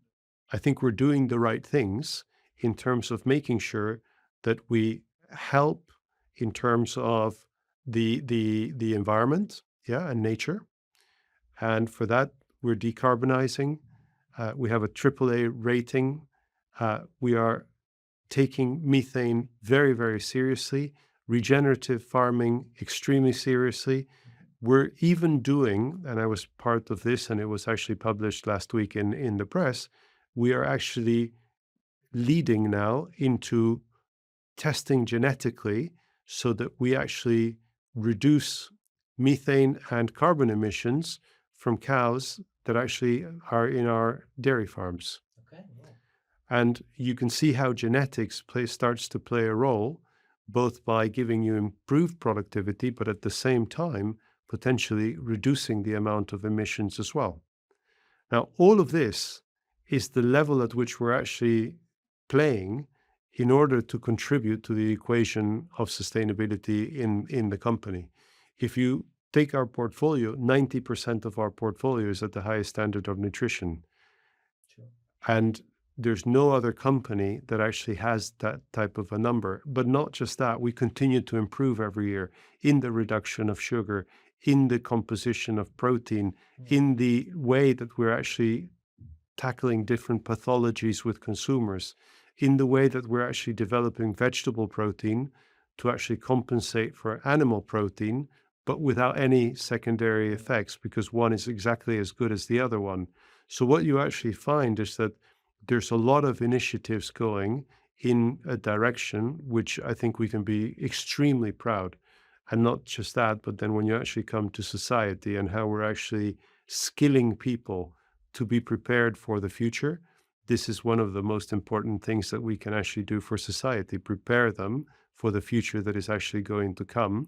I think we're doing the right things in terms of making sure that we help in terms of the environment, yeah, and nature. And for that, we're decarbonizing. We have a AAA rating. We are taking methane very, very seriously, regenerative farming extremely seriously. We're even doing, and I was part of this, and it was actually published last week in the press, we are actually leading now into testing genetically so that we actually reduce methane and carbon emissions from cows that actually are in our dairy farms. Okay. Yeah. And you can see how genetics starts to play a role, both by giving you improved productivity, but at the same time, potentially reducing the amount of emissions as well. Now, all of this is the level at which we're actually playing in order to contribute to the equation of sustainability in the company. If you take our portfolio, 90% of our portfolio is at the highest standard of nutrition. Sure. And there's no other company that actually has that type of a number. But not just that, we continue to improve every year in the reduction of sugar, in the composition of protein, in the way that we're actually tackling different pathologies with consumers, in the way that we're actually developing vegetable protein to actually compensate for animal protein, but without any secondary effects, because one is exactly as good as the other one. So what you actually find is that there's a lot of initiatives going in a direction which I think we can be extremely proud. And not just that, but then when you actually come to society and how we're actually skilling people to be prepared for the future, this is one of the most important things that we can actually do for society, prepare them for the future that is actually going to come,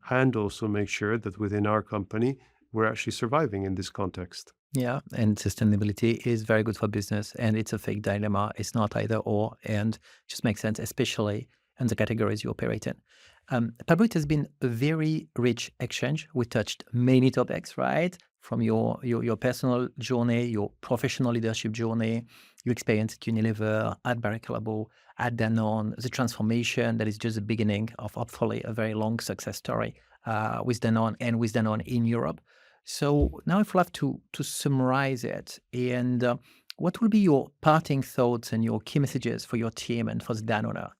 and also make sure that within our company, we're actually surviving in this context. Yeah, and sustainability is very good for business, and it's a fake dilemma. It's not either or, and just makes sense, especially in the categories you operate in. Pablo, it has been a very rich exchange. We touched many topics, right? From your personal journey, your professional leadership journey, your experience at Unilever, at Barry Callebaut, at Danone, the transformation that is just the beginning of hopefully a very long success story with Danone and with Danone in Europe. So now if we have to summarize it, and what will be your parting thoughts and your key messages for your team and for the Danone?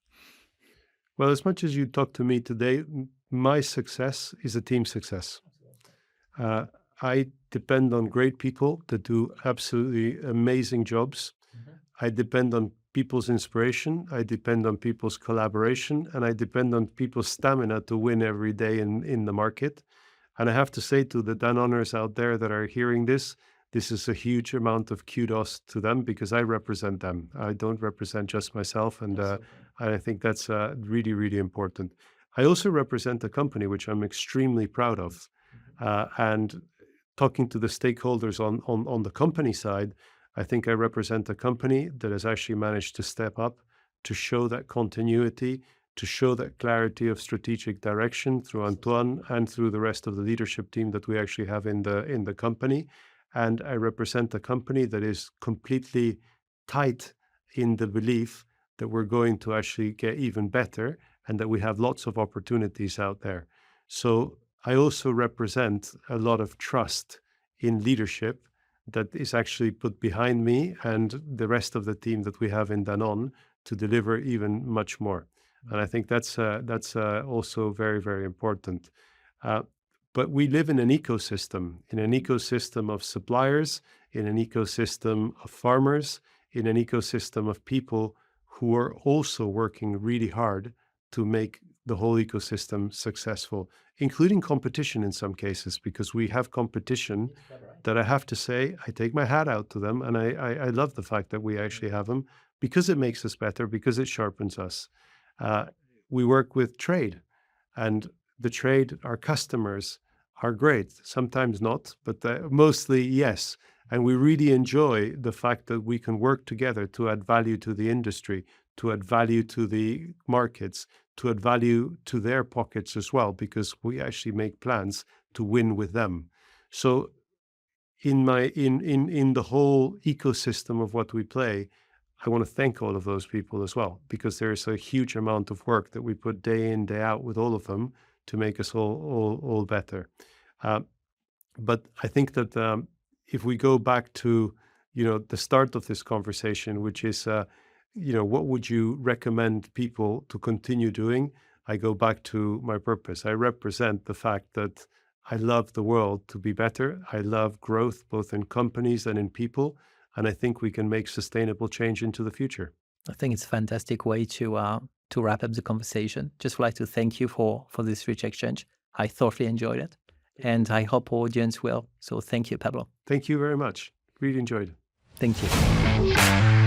Well, as much as you talk to me today, my success is a team success. Uh, I depend on great people that do absolutely amazing jobs. I depend on people's inspiration. I depend on people's collaboration, and I depend on people's stamina to win every day in the market. And I have to say to the Danoners out there that are hearing this is a huge amount of kudos to them because I represent them. I don't represent just myself, and I think that's really, really important. I also represent a company which I'm extremely proud of, and talking to the stakeholders on the company side, I think I represent a company that has actually managed to step up, to show that continuity, to show that clarity of strategic direction through Antoine and through the rest of the leadership team that we actually have in the company. And I represent a company that is completely tight in the belief that we're going to actually get even better and that we have lots of opportunities out there. So I also represent a lot of trust in leadership that is actually put behind me and the rest of the team that we have in Danone to deliver even much more. And I think that's also very, very important. But we live in an ecosystem of suppliers, in an ecosystem of farmers, in an ecosystem of people who are also working really hard to make the whole ecosystem successful, including competition in some cases, because we have competition that I have to say, I take my hat out to them. And I love the fact that we actually have them because it makes us better, because it sharpens us. We work with trade, and the trade, our customers are great. Sometimes not, but mostly yes. And we really enjoy the fact that we can work together to add value to the industry, to add value to the markets, to add value to their pockets as well, because we actually make plans to win with them. So in the whole ecosystem of what we play, I want to thank all of those people as well, because there's a huge amount of work that we put day in, day out with all of them to make us all better. But I think that if we go back to the start of this conversation, which is what would you recommend people to continue doing? I go back to my purpose. I represent the fact that I love the world to be better. I love growth, both in companies and in people. And I think we can make sustainable change into the future. I think it's a fantastic way to wrap up the conversation. Just would like to thank you for this rich exchange. I thoroughly enjoyed it, and I hope our audience will. So thank you, Pablo. Thank you very much. Really enjoyed it. Thank you.